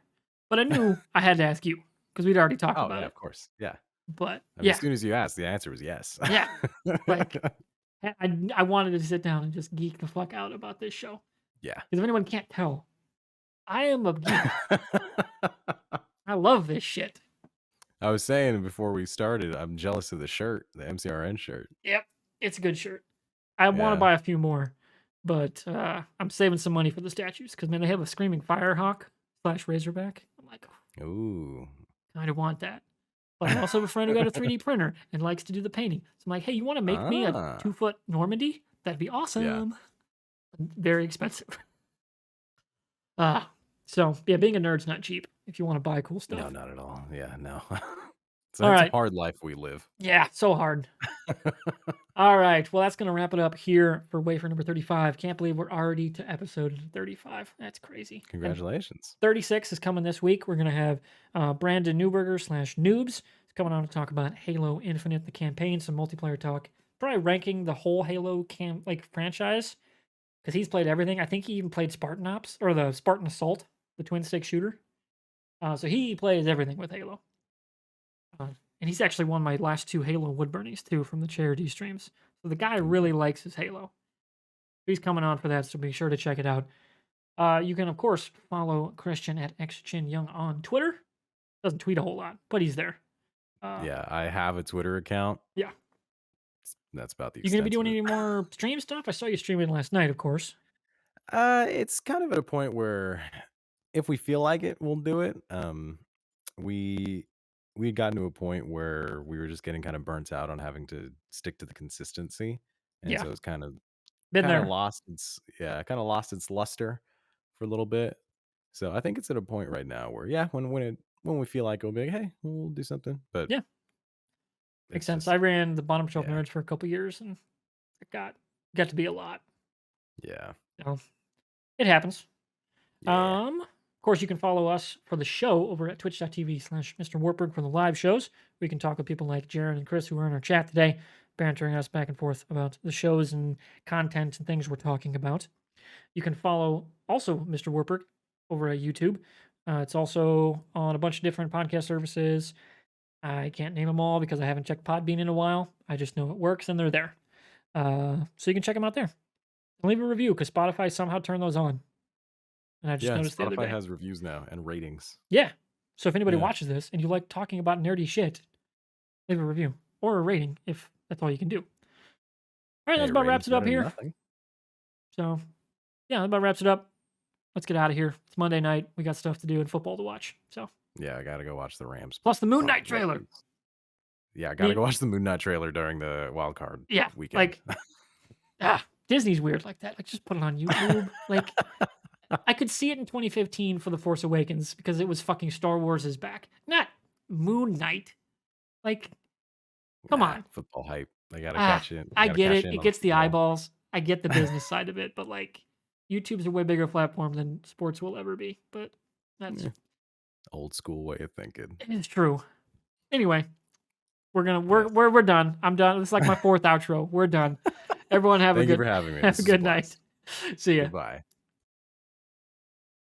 but I knew I had to ask you because we'd already talked Oh, about yeah, it. of course. Yeah. But I mean, as yeah, soon as you asked, the answer was yes. yeah, like I wanted to sit down and just geek the fuck out about this show Yeah. because if anyone can't tell, I am a geek. I love this shit. I was saying before we started, I'm jealous of the shirt, the MCRN shirt. Yep, it's a good shirt. I want to Yeah. buy a few more, but I'm saving some money for the statues because man, they have a screaming firehawk / razorback. I'm like, Ooh. kind of want that. But I also have a friend who got a 3D printer and likes to do the painting. So I'm like, hey, you want to make me a Ah. 2-foot Normandy? That'd be awesome. Very expensive. So yeah, being a nerd's not cheap if you want to buy cool stuff. No, not at all. Yeah, no. All It's a right. hard life we live. Yeah, so hard. All right. Well, that's going to wrap it up here for Wafer number 35. Can't believe we're already to episode 35. That's crazy. And Congratulations. 36 is coming this week. We're going to have Brandon Newberger / Noobs. He's coming on to talk about Halo Infinite, the campaign, some multiplayer talk. Probably ranking the whole Halo franchise because he's played everything. I think he even played Spartan Ops or the Spartan Assault, the twin stick shooter. So he plays everything with Halo. And he's actually won my last 2 Halo wood burnies too from the charity streams. So the guy really likes his Halo. He's coming on for that, so be sure to check it out. You can, of course, follow Christian at XChinYoung on Twitter. Doesn't tweet a whole lot, but he's there. Yeah, I have a Twitter account. Yeah. That's about the You gonna be extent doing of it. any more stream stuff? I saw you streaming last night, of course. It's kind of at a point where if we feel like it, we'll do it. We had gotten to a point where we were just getting kind of burnt out on having to stick to the consistency, and Yeah. so it's Been kind there. of lost its luster for a little bit. So I think it's at a point right now where when we feel like it'll be like, hey, we'll do something. But Yeah. Makes sense. I ran the Bottom Shelf yeah. Nerds for a couple years, and it got to be a lot. Yeah. So it happens. Yeah. Of course, you can follow us for the show over at twitch.tv/MrWartburg for the live shows. We can talk with people like Jaron and Chris who are in our chat today, bantering us back and forth about the shows and content and things we're talking about. You can follow also Mr. Wartburg over at YouTube. It's also on a bunch of different podcast services. I can't name them all because I haven't checked Podbean in a while. I just know it works and they're there. So you can check them out there. And leave a review because Spotify somehow turned those on. And I just noticed the other Spotify day. has reviews now and ratings. Yeah. So if anybody Yeah. watches this and you like talking about nerdy shit, leave a review or a rating if that's all you can do. All right, that about wraps it up here. So, yeah, that about wraps it up. Let's get out of here. It's Monday night. We got stuff to do and football to watch. So, Yeah, I gotta go watch the Rams. plus the Moon Knight Rams. trailer. Yeah, I gotta go watch the Moon Knight trailer during the wild card weekend. Like, Disney's weird like that. Like, just put it on YouTube. Like, I could see it in 2015 for The Force Awakens because it was fucking Star Wars is back. Not Moon Knight. Like, come on. Football hype. They gotta catch it. I get it. It gets the eyeballs. I get the business side of it, but like, YouTube's a way bigger platform than sports will ever be. But that's old school way of thinking. It is true. Anyway, we're done. I'm done. This is like my 4th outro. We're done. Everyone have Thank a good you for having me. have a good night. See ya. Goodbye.